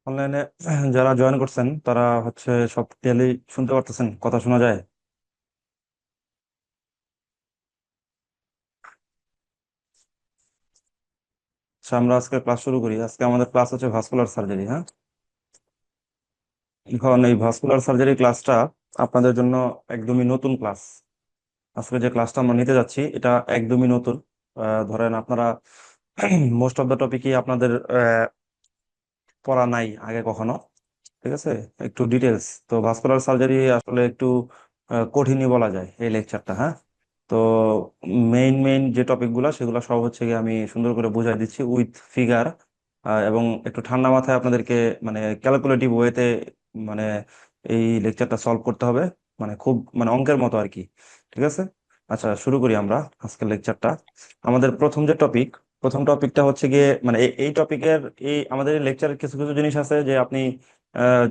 অনলাইনে যারা জয়েন করছেন তারা হচ্ছে সব ক্লিয়ারলি শুনতে পারতেছেন, কথা শোনা যায়? আচ্ছা, আমরা আজকে ক্লাস শুরু করি। আজকে আমাদের ক্লাস হচ্ছে ভাস্কুলার সার্জারি। হ্যাঁ, এখন এই ভাস্কুলার সার্জারি ক্লাসটা আপনাদের জন্য একদমই নতুন ক্লাস। আজকে যে ক্লাসটা আমরা নিতে যাচ্ছি এটা একদমই নতুন। ধরেন আপনারা মোস্ট অফ দ্য টপিকই আপনাদের পড়া নাই আগে কখনো। ঠিক আছে, একটু ডিটেলস তো ভাস্কুলার সার্জারি আসলে একটু কঠিনই বলা যায় এই লেকচারটা। হ্যাঁ, তো মেইন মেইন যে টপিকগুলো সেগুলো সব হচ্ছে গিয়ে আমি সুন্দর করে বুঝাই দিচ্ছি উইথ ফিগার, এবং একটু ঠান্ডা মাথায় আপনাদেরকে মানে ক্যালকুলেটিভ ওয়েতে মানে এই লেকচারটা সলভ করতে হবে, মানে খুব মানে অঙ্কের মতো আর কি। ঠিক আছে, আচ্ছা শুরু করি আমরা আজকের লেকচারটা। আমাদের প্রথম টপিকটা হচ্ছে গিয়ে মানে এই টপিকের এই আমাদের লেকচারের কিছু কিছু জিনিস আছে যে আপনি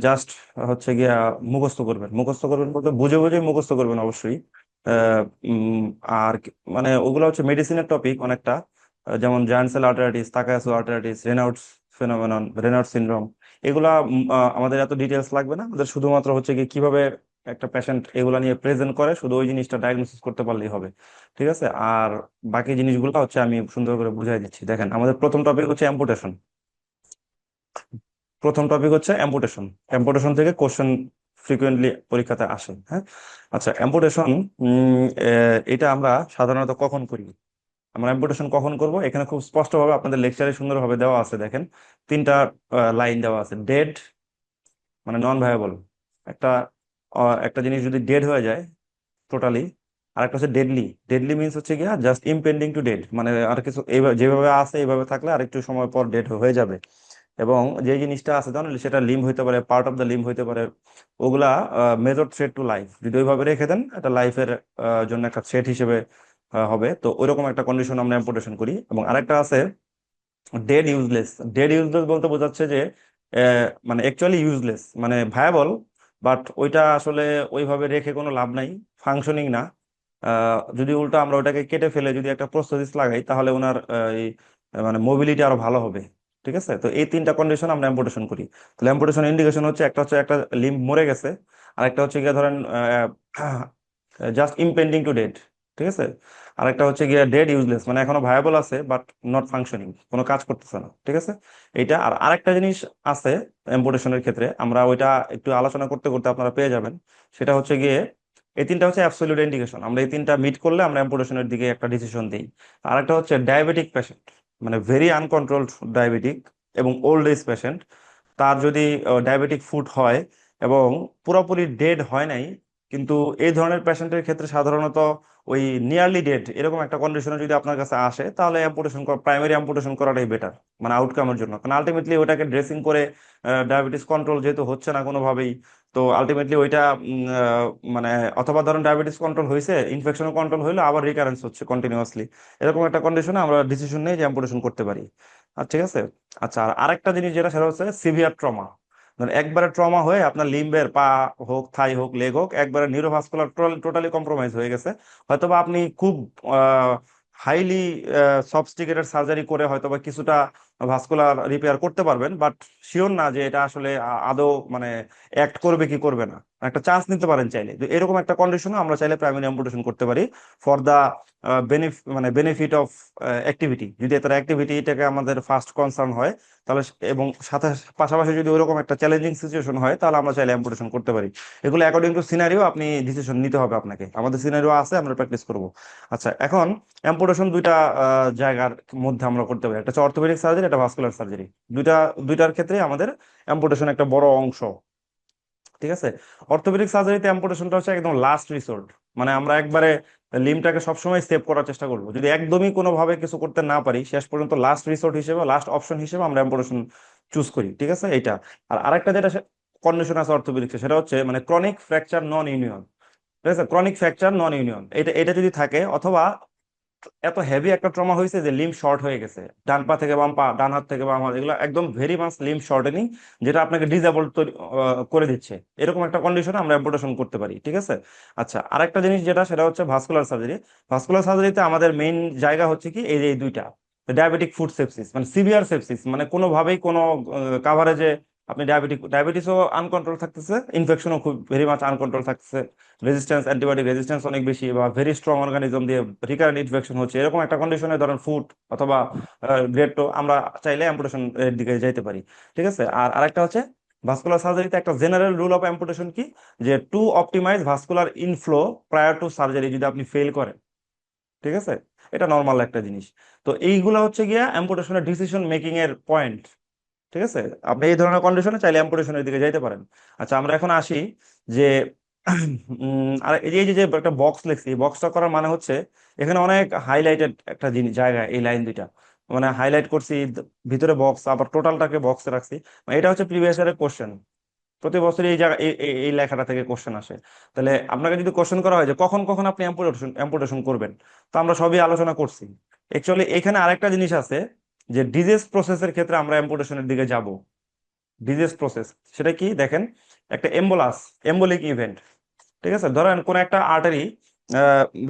জাস্ট হচ্ছে গিয়া মুখস্থ করবেন বলতে বুঝে বুঝে মুখস্থ করবেন অবশ্যই। আহ, উম, আর মানে ওগুলো হচ্ছে মেডিসিনের টপিক অনেকটা। যেমন giant cell arteritis, Takayasu arteritis, Raynaud's phenomenon, Raynaud syndrome. এগুলা আমাদের এত ডিটেলস লাগবে না, আমাদের শুধুমাত্র হচ্ছে কি কিভাবে একটা পেশেন্ট এগুলা নিয়ে প্রেজেন্ট করে শুধু ওই জিনিসটা ডায়াগনোসিস করতে পারলেই হবে। ঠিক আছে, আর বাকি জিনিসগুলো হচ্ছে আমি সুন্দর করে বুঝাই দিচ্ছি। দেখেন, আমাদের প্রথম টপিক হচ্ছে অ্যাম্পুটেশন। অ্যাম্পুটেশন অ্যাম্পুটেশন থেকে কোশ্চেন ফ্রিকুয়েন্টলি পরীক্ষাতে আসে। হ্যাঁ, আচ্ছা অ্যাম্পুটেশন এটা আমরা সাধারণত কখন করি? আমরা অ্যাম্পুটেশন কখন করব এখানে খুব স্পষ্টভাবে আপনাদের লেকচারে সুন্দরভাবে দেওয়া আছে। দেখেন, তিনটা লাইন দেওয়া আছে। ডেড মানে নন ভায়াবল, একটা একটা জিনিস যদি ডেড হয়ে যায় টোটালি। আর একটা হচ্ছে ডেডলি। ডেডলি মিনস হচ্ছে গিয়া জাস্ট ইমপেন্ডিং টু ডেড, মানে আর কিছু এইভাবে যেভাবে আছে এইভাবে থাকলে আর একটু সময় পর ডেড হয়ে যাবে। এবং যে জিনিসটা আছে তাহলে সেটা লিম্ব হইতে পারে, পার্ট অফ দ্য লিম্ব হইতে পারে। ওগুলা মেজর থ্রেট টু লাইফ, যদি ওইভাবে রেখে দেন এটা লাইফের জন্য একটা থ্রেট হিসেবে হবে। তো ওইরকম একটা কন্ডিশন আমরা অ্যাম্পুটেশন করি। এবং আরেকটা আছে ডেড ইউজলেস। ডেড ইউজলেস বলতে বোঝাচ্ছে যে মানে অ্যাকচুয়ালি ইউজলেস মানে ভায়াবল, বাট ওইটা আসলে ওইভাবে রেখে কোনো লাভ নাই, ফাংশনিং না। যদি উল্টো আমরা ওটাকে কেটে ফেলে যদি একটা প্রস্থেসিস লাগাই তাহলে ওনার এই মানে মোবিলিটি আরো ভালো হবে। ঠিক আছে, তো এই তিনটা কন্ডিশন আমরা অ্যাম্পুটেশন করি। তাহলে অ্যাম্পুটেশন ইন্ডিকেশন হচ্ছে একটা হচ্ছে একটা লিম্ব মরে গেছে, আর একটা হচ্ছে গিয়ে ধরেন জাস্ট ইমপেন্ডিং টু ডেড। ঠিক আছে, আরেকটা হচ্ছে গিয়ে ডেড ইউজলেস মানে এখনো ভায়াবল আছে বাট নট ফাংশনিং, কোনো কাজ করতেছে না। ঠিক আছে, এইটা। আর আরেকটা জিনিস আছে এম্পুটেশনের ক্ষেত্রে, আমরা ওইটা একটু আলোচনা করতে করতে আপনারা পেয়ে যাবেন। সেটা হচ্ছে গিয়ে এই তিনটা হচ্ছে অ্যাবসলিউট ইন্ডিকেশন, আমরা এই তিনটা মিট করলে আমরা এম্পুটেশনের দিকে একটা ডিসিশন দিই। আরেকটা হচ্ছে ডায়াবেটিক পেশেন্ট, মানে ভেরি আনকন্ট্রোলড ডায়াবেটিক এবং ওল্ড এজ পেশেন্ট। তার যদি ডায়াবেটিক ফুট হয় এবং পুরোপুরি ডেড হয় নাই, কিন্তু এই ধরনের পেশেন্টের ক্ষেত্রে সাধারণত ওই নিয়ারলি ডেড এরকম একটা কন্ডিশনে যদি আপনার কাছে আসে তাহলে অ্যাম্পুটেশন করা, প্রাইমারি অ্যাম্পুটেশন করাটাই বেটার, মানে আউটকামের জন্য। কারণ আলটিমেটলি ওটাকে ড্রেসিং করে ডায়াবেটিস কন্ট্রোল যেহেতু হচ্ছে না কোনোভাবেই, তো আলটিমেটলি ওইটা মানে অথবা ধরেন ডায়াবেটিস কন্ট্রোল হয়েছে, ইনফেকশন কন্ট্রোল হইলো আবার রিকারেন্স হচ্ছে কন্টিনিউয়াসলি, এরকম একটা কন্ডিশনে আমরা ডিসিশন নিয়ে যে অ্যাম্পুটেশন করতে পারি। আর ঠিক আছে, আচ্ছা আর আরেকটা জিনিস যেটা সেটা হচ্ছে সিভিয়ার ট্রমা। ধরেন একবারে ট্রমা হয়ে আপনার লিম্বের পা হোক, থাই হোক, লেগ হোক, একবারে নিউরোভাস্কুলার টোটালি কম্প্রোমাইজ হয়ে গেছে। হয়তোবা আপনি খুব হাইলি সফিস্টিকেটেড সার্জারি করে হয়তোবা কিছুটা ভাস্কুলার রিপেয়ার করতে পারবেন, বাট শিওর না যে এটা আসলে আদৌ মানে অ্যাক্ট করবে কি করবে না। একটা চান্স নিতে পারেন চাইলে, তো এরকম একটা কন্ডিশনে আমরা চাইলে প্রাইমারি অ্যাম্পুটেশন করতে পারি for the benefit of activity. যদি তার অ্যাক্টিভিটিটাকে আমাদের ফার্স্ট কনসার্ন হয় তাহলে এবং সাথে পাশাপাশি যদি ওরকম একটা চ্যালেঞ্জিং সিচুয়েশন হয় তাহলে আমরা চাইলে অ্যাম্পুটেশন করতে পারি। এগুলো অ্যাকর্ডিং টু সিনারিও আপনি ডিসিশন নিতে হবে আপনাকে, আমাদের সিনারিও আছে, আমরা প্র্যাকটিস করব। আচ্ছা, এখন অ্যাম্পুটেশন দুইটা জায়গার মধ্যে আমরা করতে পারি, একটা হচ্ছে অর্থোপেডিক সার্জারি, একটা ভাস্কুলার সার্জারি। দুইটা দুইটার ক্ষেত্রে আমাদের অ্যাম্পুটেশন একটা বড় অংশ। ঠিক আছে, অর্থোপেডিক সার্জারিতে অ্যাম্পুটেশনটা হচ্ছে একদম লাস্ট রিসোর্ট, মানে আমরা একবারে লিমটাকে সবসময় সেভ করার চেষ্টা করবো। যদি একদমই কোনোভাবে কিছু করতে না পারি শেষ পর্যন্ত লাস্ট রিসোর্ট হিসেবে, লাস্ট অপশন হিসেবে আমরা অ্যাম্পুটেশন চুজ করি। ঠিক আছে, এইটা। আর আরেকটা যেটা কন্ডিশন আছে অর্থোপেডিক্সে সেটা হচ্ছে মানে ক্রনিক ফ্র্যাকচার নন ইউনিয়ন। ঠিক আছে, ক্রনিক ফ্র্যাকচার নন ইউনিয়ন, এটা এটা যদি থাকে, অথবা এত হেভি একটা ট্রমা হয়েছে যে লিম্ব শর্ট হয়ে গেছে, ডান পা থেকে বাম পা, ডান হাত থেকে বাম হাত, এগুলো একদম ভেরি মাস লিম্ব শর্টেনিং, যেটা আপনাকে ডিসেবল করে দিচ্ছে, এরকম একটা কন্ডিশনে আমরা অ্যাম্পুটেশন করতে পারি। ঠিক আছে, আচ্ছা আরেকটা জিনিস যেটা সেটা হচ্ছে ভাস্কুলার সার্জারি। ভাস্কুলার সার্জারিতে আমাদের মেইন জায়গা হচ্ছে কি এই যে এই দুইটা, ডায়াবেটিক ফুট সেপসিস মানে সিভিয়ার সেপসিস, মানে কোনোভাবেই কোনো কাভারেজে আপনি ডায়াবেটিসও আনকন্ট্রোল থাকতেছে, ইনফেকশনও খুব ভেরি মাচ আনকন্ট্রোল থাকতেছে, রেজিস্ট্যান্স অ্যান্টিবায়োটিক রেজিস্ট্যান্স অনেক বেশি, বা ভেরি স্ট্রং অর্গানিজম দিয়ে রিকারেন্ট ইনফেকশন হচ্ছে, এরকম একটা কন্ডিশনে ধরেন ফুড অথবা গ্রেড টো আমরা চাইলে অ্যাম্পুটেশন এর দিকে যাইতে পারি। ঠিক আছে। আর আরেকটা হচ্ছে ভাস্কুলার সার্জারিতে একটা জেনারেল রুল অফ অ্যাম্পুটেশন কি, যে to optimize vascular inflow prior to surgery যদি আপনি ফেল করেন, ঠিক আছে, এটা নর্মাল একটা জিনিস। তো এইগুলো হচ্ছে গিয়া অ্যাম্পুটেশনের ডিসিশন মেকিং এর পয়েন্ট। ঠিক আছে। আপনি এই ধরনের কন্ডিশনে চাইলে অ্যাম্পুটেশনের দিকে যাইতে পারেন। আচ্ছা, আমরা এখন আসি যে আর এই যে একটা বক্স লিখছি, এই বক্সটা করার মানে হচ্ছে এখানে অনেক হাইলাইটেড একটা জিনিস জায়গা, এই লাইন দুইটা মানে হাইলাইট করছি, ভিতরে বক্স, আবার টোটালটাকে বক্সে রাখছি। মানে এটা হচ্ছে প্রিভিয়াস ইয়ারের কোশ্চেন, প্রতি বছর এই জায়গা এই লেখাটা থেকে কোশ্চেন আসে। তাহলে আপনাকে যদি কোশ্চেন করা হয় যে কখন কখন আপনি অ্যাম্পুটেশন করবেন, তো আমরা সবই আলোচনা করছি। অ্যাকচুয়ালি এখানে আরেকটা জিনিস আছে, যে ডিজিজ প্রসেসের ক্ষেত্রে আমরা অ্যাম্পুটেশনের দিকে যাব। ডিজিজ প্রসেস সেটা কি দেখেন, একটা এম্বলিক ইভেন্ট। ঠিক আছে, ধরেন কোন একটা আর্টারি,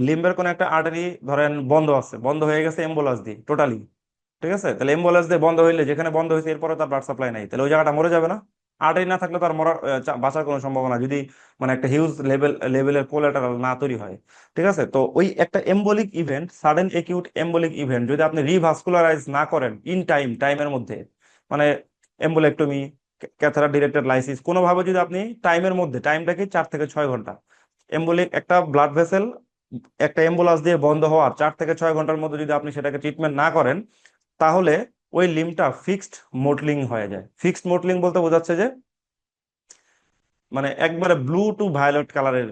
লিম্বের কোন একটা আর্টারি ধরেন বন্ধ আছে, বন্ধ হয়ে গেছে এম্বোলাস দিয়ে টোটালি। ঠিক আছে, তাহলে এম্বোলাস দিয়ে বন্ধ হইলে যেখানে বন্ধ হয়েছে এরপরে তার ব্লাড সাপ্লাই নাই, তাহলে ওই জায়গাটা মরে যাবে না? আর্টারি না থাকলে তার মরার বাঁচার কোনো সম্ভাবনা, যদি মানে একটা হিউজ লেভেলের কোলাটারাল না তৈরি হয়। ঠিক আছে, তো ওই একটা এম্বলিক ইভেন্ট, সাডেন একিউট এম্বলিক ইভেন্ট যদি আপনি রিভাস্কুলারাইজ না করেন ইন টাইমের মধ্যে, মানে এম্বোলেক্টমি, ক্যাথেটার ডিরেক্টেড লাইসিস, কোনোভাবে যদি আপনি টাইমের মধ্যে, টাইমটাকে 4 থেকে 6 ঘন্টা, এম্বলিক একটা ব্লাড ভেসেল একটা এম্বুলান্স দিয়ে বন্ধ হওয়ার 4 থেকে 6 ঘন্টার মধ্যে যদি আপনি সেটাকে ট্রিটমেন্ট না করেন, তাহলে ওই লিম্বটা ফিক্সড মোটলিং হয়ে যায়। ফিক্সড মোটলিং বলতে বোঝাচ্ছে যে মানে একবারে ব্লু টু ভায়োলেট কালারের,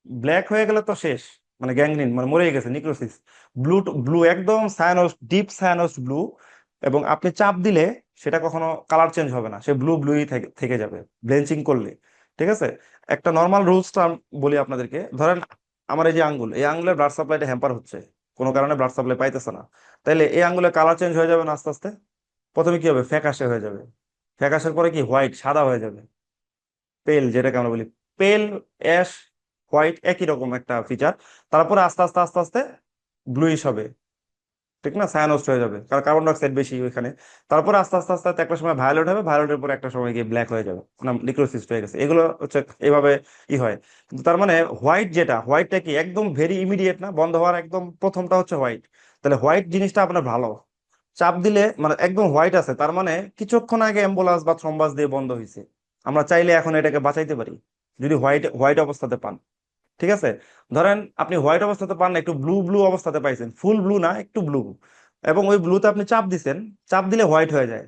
ব্ল্যাক হয়ে গেলে তো শেষ, মানে গ্যাংগ্রিন, মানে মরে গেছে, নিক্রোসিস। ব্লু ব্লু একদম সায়ানোস, ডিপ সায়ানোস ব্লু, এবং আপনি চাপ দিলে সেটা কখনো কালার চেঞ্জ হবে না, সে ব্লু ব্লুই থেকে থেকে যাবে ব্লেঞ্চিং করলে। ঠিক আছে। একটা নর্মাল রুলসটা বলি আপনাদেরকে, ধরেন আমার এই যে আঙ্গুল, এই আঙ্গুলের ব্লাড সাপ্লাইটা হ্যাম্পার হচ্ছে, কোনো কারণে ব্লাড সাপ্লাই পাইতেছে না, তাইলে এই আঙ্গুলের কালার চেঞ্জ হয়ে যাবে না আস্তে আস্তে? প্রথমে কি হবে, ফ্যাকাশে হয়ে যাবে, ফ্যাকাশের পরে কি হোয়াইট, সাদা হয়ে যাবে, পেল যেটাকে আমরা বলি, পেল, অ্যাশ, হোয়াইট একই রকম একটা ফিচার। তারপরে আস্তে আস্তে আস্তে আস্তে ব্লুইশ হবে, ঠিক না, সায়ানোস্ট হয়ে যাবে, কারণ কার্বন ডাইঅক্সাইড বেশি ওইখানে। তারপরে আস্তে আস্তে আস্তে আস্তে একটা সময় ভায়োলেট হবে, ভায়োলেটের পরে একটা সময় গিয়ে ব্ল্যাক হয়ে যাবে, না নিক্রোসিস্ট হয়ে গেছে। এগুলো হচ্ছে এইভাবে হয়। কিন্তু তার মানে হোয়াইট, যেটা হোয়াইটটা কি একদম ভেরি ইমিডিয়েট না, বন্ধ হওয়ার একদম প্রথমটা হচ্ছে হোয়াইট। তাহলে হোয়াইট জিনিসটা আপনার ভালো, চাপ দিলে মানে একদম হোয়াইট আছে, তার মানে কিছুক্ষণ আগে অ্যাম্বুলান্স বা থ্রম্বাস দিয়ে বন্ধ হয়েছে, আমরা চাইলে এখন এটাকে বাঁচাইতে পারি যদি হোয়াইট হোয়াইট অবস্থাতে পান। ঠিক আছে। ধরেন আপনি হোয়াইট অবস্থাতে পান না, একটু ব্লু ব্লু অবস্থাতে পাইছেন, ফুল ব্লু না, একটু ব্লু, এবং ওই ব্লুতে আপনি চাপ দিছেন, চাপ দিলে হোয়াইট হয়ে যায়,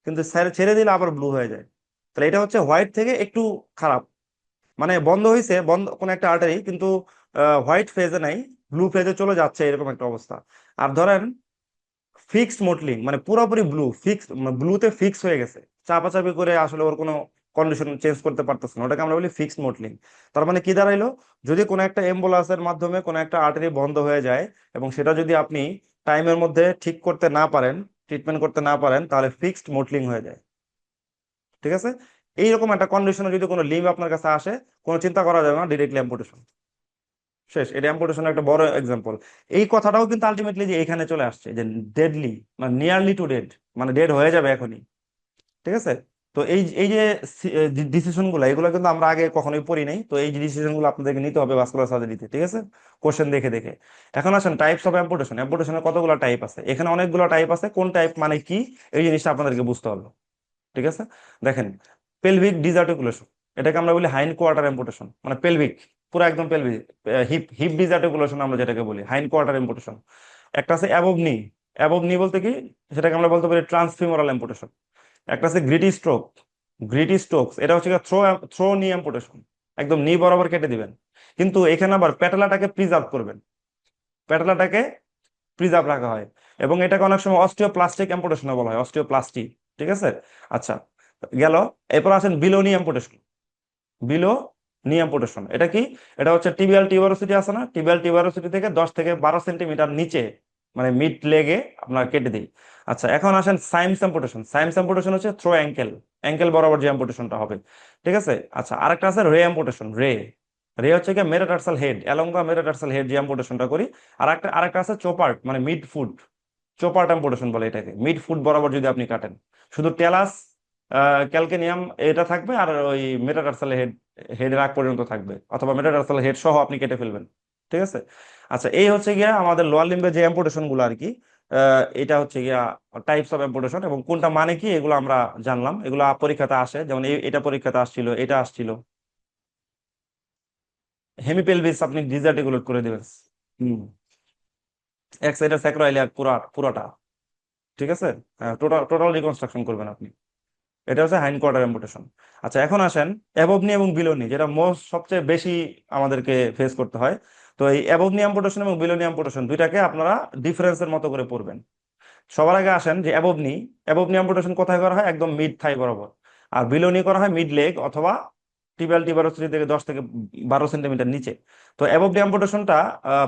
কিন্তু ছেড়ে দিলে আবার ব্লু হয়ে যায়। তাহলে এটা হচ্ছে হোয়াইট থেকে একটু খারাপ, মানে বন্ধ হয়েছে, বন্ধ কোন একটা আর্টারি, কিন্তু হোয়াইট ফেজে নাই, ব্লু ফেজে চলে যাচ্ছে, এরকম একটা অবস্থা। আর ধরেন ফিক্সড মোটলিং, মানে পুরোপুরি ব্লু ফিক্স, ব্লুতে ফিক্স হয়ে গেছে, চাপাচাপি করে আসলে ওর কোনো কন্ডিশন চেঞ্জ করতে পারতেছে না, ওটাকে আমরা বলি ফিক্সড মোটলিং। তার মানে কি দাঁড়াইলো, যদি কোনো একটা এম্বুলান্সের মাধ্যমে কোনো একটা আর্টারি বন্ধ হয়ে যায়, এবং সেটা যদি আপনি টাইমের মধ্যে ঠিক করতে না পারেন, ট্রিটমেন্ট করতে না পারেন, তাহলে ফিক্সড মোটলিং হয়ে যায়। ঠিক আছে। এইরকম একটা কন্ডিশনে যদি কোনো লিম্ব আপনার কাছে আসে, কোনো চিন্তা করা যাবে না, ডিরেক্টলি অ্যাম্পুটেশন শেষ। এটা অ্যাম্পুটেশনের একটা বড় এক্সাম্পল। এই কথাটাও কিন্তু আলটিমেটলি যে এখানে চলে আসছে, যে ডেডলি, মানে নিয়ারলি টু ডেড, মানে ডেড হয়ে যাবে এখনই। ঠিক আছে। তো এই এই যে ডিসিশন গুলো, এগুলো কিন্তু আমরা আগে কখনোই পড়ি নাই, তো এই ডিসিশন গুলো আপনাদেরকে নিতে হবে ভাস্কুলার সার্জারিতে। ঠিক আছে, কোশ্চেন দেখে দেখে। এখন আসেন টাইপস অফ অ্যাম্পুটেশন, অ্যাম্পুটেশনের কতগুলো টাইপ আছে, এখানে অনেকগুলো টাইপ আছে, কোন টাইপ মানে কি, এই জিনিসটা আপনাদেরকে বুঝতে হবে। ঠিক আছে। দেখেন, পেলভিক ডিজার্টিকুলেশন, এটাকে আমরা বলি হাইন্ড কোয়ার্টার অ্যাম্পুটেশন, মানে পেলভিক, পুরো একদম পেলভিক। হিপ হিপ ডিজার্টিকুলেশন আমরা যেটাকে বলি হাইন্ড কোয়ার্টার অ্যাম্পুটেশন। একটা আছে অ্যাবভ নি, অ্যাবভ নি বলতে কি, সেটাকে আমরা বলতে পারি ট্রান্সফিমোরাল অ্যাম্পুটেশন। একটা আছে গ্রিটি স্ট্রোক, গ্রিটি স্ট্রোকস, এটা হচ্ছে থ্রো থ্রো নি অ্যাম্পুটেশন, একদম নি বরাবর কেটে দিবেন, কিন্তু এখানে আবার প্যাটেলাটাকে প্রিজার্ভ করবেন, প্যাটেলাটাকে প্রিজার্ভ রাখা হয়, এবং এটাকে অনেক সময় অস্টিওপ্লাস্টিক অ্যাম্পুটেশন বলা হয়, অস্টিওপ্লাস্টি। ঠিক আছে। আচ্ছা, গেল। এরপর আসেন বিলো নি অ্যাম্পুটেশন। বিলো নি অ্যাম্পুটেশন এটা কি, এটা হচ্ছে টিবিয়াল টিউবারোসিটি আছে না, টিবিয়াল টিউবারোসিটি থেকে 10 থেকে 12 সেন্টিমিটার নিচে, মানে মিড লেগে আপনার কেটে দিই। আচ্ছা, এখন আসেন সাইমস অ্যাম্পুটেশন। সাইমস অ্যাম্পুটেশন হচ্ছে থ্রো অ্যাঙ্কেল, অ্যাঙ্কেল বরাবর যে অ্যাম্পুটেশনটা হবে। ঠিক আছে। আচ্ছা, আরেকটা আছে রে অ্যাম্পুটেশন। রে, রে হচ্ছে কি মেটাটার্সাল হেড, অ্যালং দা মেটাটার্সাল হেড যে অ্যাম্পুটেশনটা করি। আরেকটা আছে চোপার্ট, মানে মিড ফুট, চোপার্ট অ্যাম্পুটেশন বলে এটাকে, মিড ফুট বরাবর যদি আপনি কাটেন, শুধু টেলাস ক্যালকেনিয়াম এটা থাকবে, আর ওই মেটাটার্সাল হেড, হেডের আগ পর্যন্ত থাকবে, অথবা মেটাটার্সাল হেড সহ আপনি কেটে ফেলবেন। ঠিক আছে। আচ্ছা, এই হচ্ছে গিয়া আমাদের লোয়ার লিম্বের যে অ্যাম্পুটেশন গুলো আর কি। এটা হচ্ছে গিয়া টাইপস অফ অ্যাম্পুটেশন, এবং কোনটা মানে কি এগুলো আমরা জানলাম। এগুলো পরীক্ষাতে আসে, যেমন এটা পরীক্ষাতে আসছিল, এটা আসছিল। হেমিপেলভিস আপনি ডিসআর্টিকুলেট করে দিবেন। হুম। এক সাইডের স্যাক্রোইলিয়া পুরাটা। ঠিক আছে। টোটাল টোটাল রিকনস্ট্রাকশন করবেন আপনি। এটা হচ্ছে হাইন্ড কোয়ার্টার অ্যাম্পুটেশন। আচ্ছা, এখন আসেন অ্যাবভনি এবং বিলোনি, যেটা মোস্ট সবচেয়ে বেশি আমাদেরকে ফেস করতে হয়। তো এই অ্যাবভনি অ্যাম্পুটেশন এবং বিলোনি অ্যাম্পুটেশন দুইটাকে আপনারা ডিফারেন্সের মতো করে পড়বেন। সবার আগে আসেন যে অ্যাবভনি, অ্যাবভনি অ্যাম্পুটেশন কোথায় করা হয়? একদম মিড থাই বরাবর। আর বিলোনি করা হয় মিড লেগ অথবা টিবিয়াল থেকে 10 থেকে 12 সেন্টিমিটার নিচে। তো অ্যাবভনি অ্যাম্পুটেশনটা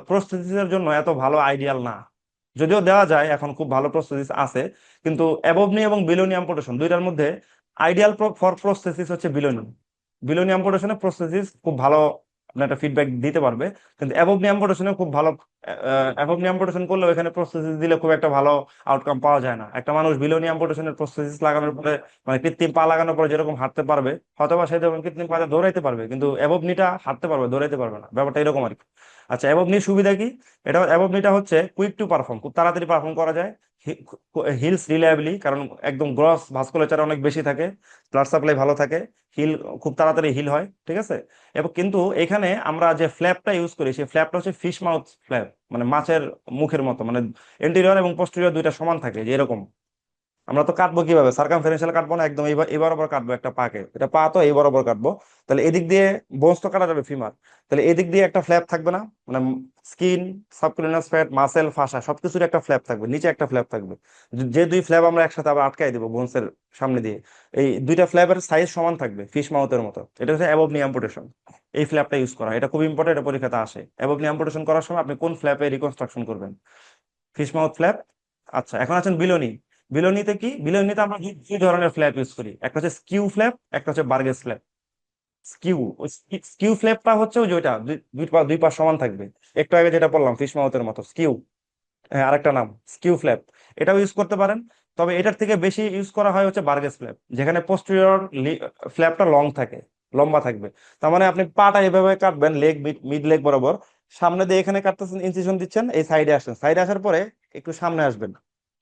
প্রস্থেসিসের জন্য এত ভালো আইডিয়াল না, যদিও দেওয়া যায়, এখন খুব ভালো প্রস্থেসিস আছে। কিন্তু অ্যাবভনি এবং বিলোনি অ্যাম্পুটেশন দুইটার মধ্যে আইডিয়াল ফর প্রস্থেসিস হচ্ছে বিলোনি। বিলোনি অ্যাম্পুটেশনে প্রস্থেসিস খুব ভালো আপনার একটা ফিডব্যাক দিতে পারবে। কিন্তু অ্যাবভনি অ্যাম্পুটেশনে খুব ভালো, অ্যাবভনি অ্যাম্পুটেশন করলেও এখানে প্রস্থেসিস দিলে খুব একটা ভালো আউটকাম পাওয়া যায় না। একটা মানুষ বিলোনি অ্যাম্পুটেশনের প্রস্থেসিস লাগানোর পরে, মানে কৃত্রিম পা লাগানোর পরে যেরকম হাঁটতে পারবে, হয়তোবা সে যখন কৃত্রিম পাতে দৌড়াইতে পারবে, কিন্তু অ্যাবভনিটা হাঁটতে পারবে, দৌড়াইতে পারবে না। ব্যাপারটা এরকম আর কি। আচ্ছা, অ্যাবভনির সুবিধা কি? এটা অ্যাবভনিটা হচ্ছে কুইক টু পারফর্ম, খুব তাড়াতাড়ি পারফর্ম করা যায়। হিলস রিলায়েবলি, কারণ একদম গ্রস ভাস্কুলাচার অনেক বেশি থাকে, ব্লাড সাপ্লাই ভালো থাকে, হিল খুব তাড়াতাড়ি হিল হয়। ঠিক আছে। এবং কিন্তু এখানে আমরা যে ফ্ল্যাপটা ইউজ করি, সেই ফ্ল্যাপটা হচ্ছে ফিশ মাউথ ফ্ল্যাপ, মানে মাছের মুখের মতো, মানে এন্টেরিয়র এবং পোস্টেরিয়র দুইটা সমান থাকে, যে এরকম। আমরা তো কাটবো কিভাবে? সার্কামফারেন্সিয়াল কাটবো না, একদম এই বরাবর কাটবো একটা পাকে, এটা পা তো এই বরাবর কাটবো। তাহলে এদিক দিয়ে বোনস তো কাটা যাবে, ফিমার। তাহলে এদিক দিয়ে একটা ফ্ল্যাপ থাকবে না? মানে স্কিন, সাবক্লিনাস ফ্যাট, মাসেল, ফাসা সবকিছুর একটা ফ্ল্যাপ থাকবে, নিচে একটা ফ্ল্যাপ থাকবে। যে দুই ফ্ল্যাপ আমরা একসাথে আবার আটকাই দিব বোনসের সামনে দিয়ে, এই দুইটা ফ্ল্যাপের সাইজ সমান থাকবে, ফিশ মাউথের মতো। এটা হচ্ছে অ্যাবভনি অ্যাম্পুটেশন। এই ফ্ল্যাপটা ইউজ করা, এটা খুব ইম্পর্টেন্ট, এটা পরীক্ষাতে আসে। অ্যাবভনি অ্যাম্পুটেশন করার সময় আপনি কোন ফ্ল্যাপে রিকনস্ট্রাকশন করবেন? Fish mouth flap. আচ্ছা, এখন আছেন বিলোনি। বিলোনিতে কি? বিলোনিতে আমরা দুই ধরনের ফ্ল্যাপ ইউজ করি, একটা হচ্ছে স্কিউ ফ্ল্যাপ, একটা হচ্ছে বার্গেস ফ্ল্যাপ। স্কিউ, ওই স্কিউ ফ্ল্যাপটা হচ্ছে ওই যে ওইটা দুই পা সমান থাকবে, একটু আগে যেটা বললাম ফিশ মাউথের মতো স্কিউ। হ্যাঁ, আরেকটা নাম স্কিউ ফ্ল্যাপ, এটাও ইউজ করতে পারেন। তবে এটার থেকে বেশি ইউজ করা হয় হচ্ছে বার্গেস ফ্ল্যাপ, যেখানে পোস্টেরিয়র ফ্ল্যাপটা লং থাকে, লম্বা থাকবে। তার মানে আপনি পাটা এভাবে কাটবেন, লেগ মিড লেগ বরাবর, সামনে দিয়ে এখানে কাটতেছেন, ইনসিশন দিচ্ছেন, এই সাইডে আসেন, সাইডে আসার পরে একটু সামনে আসবেন,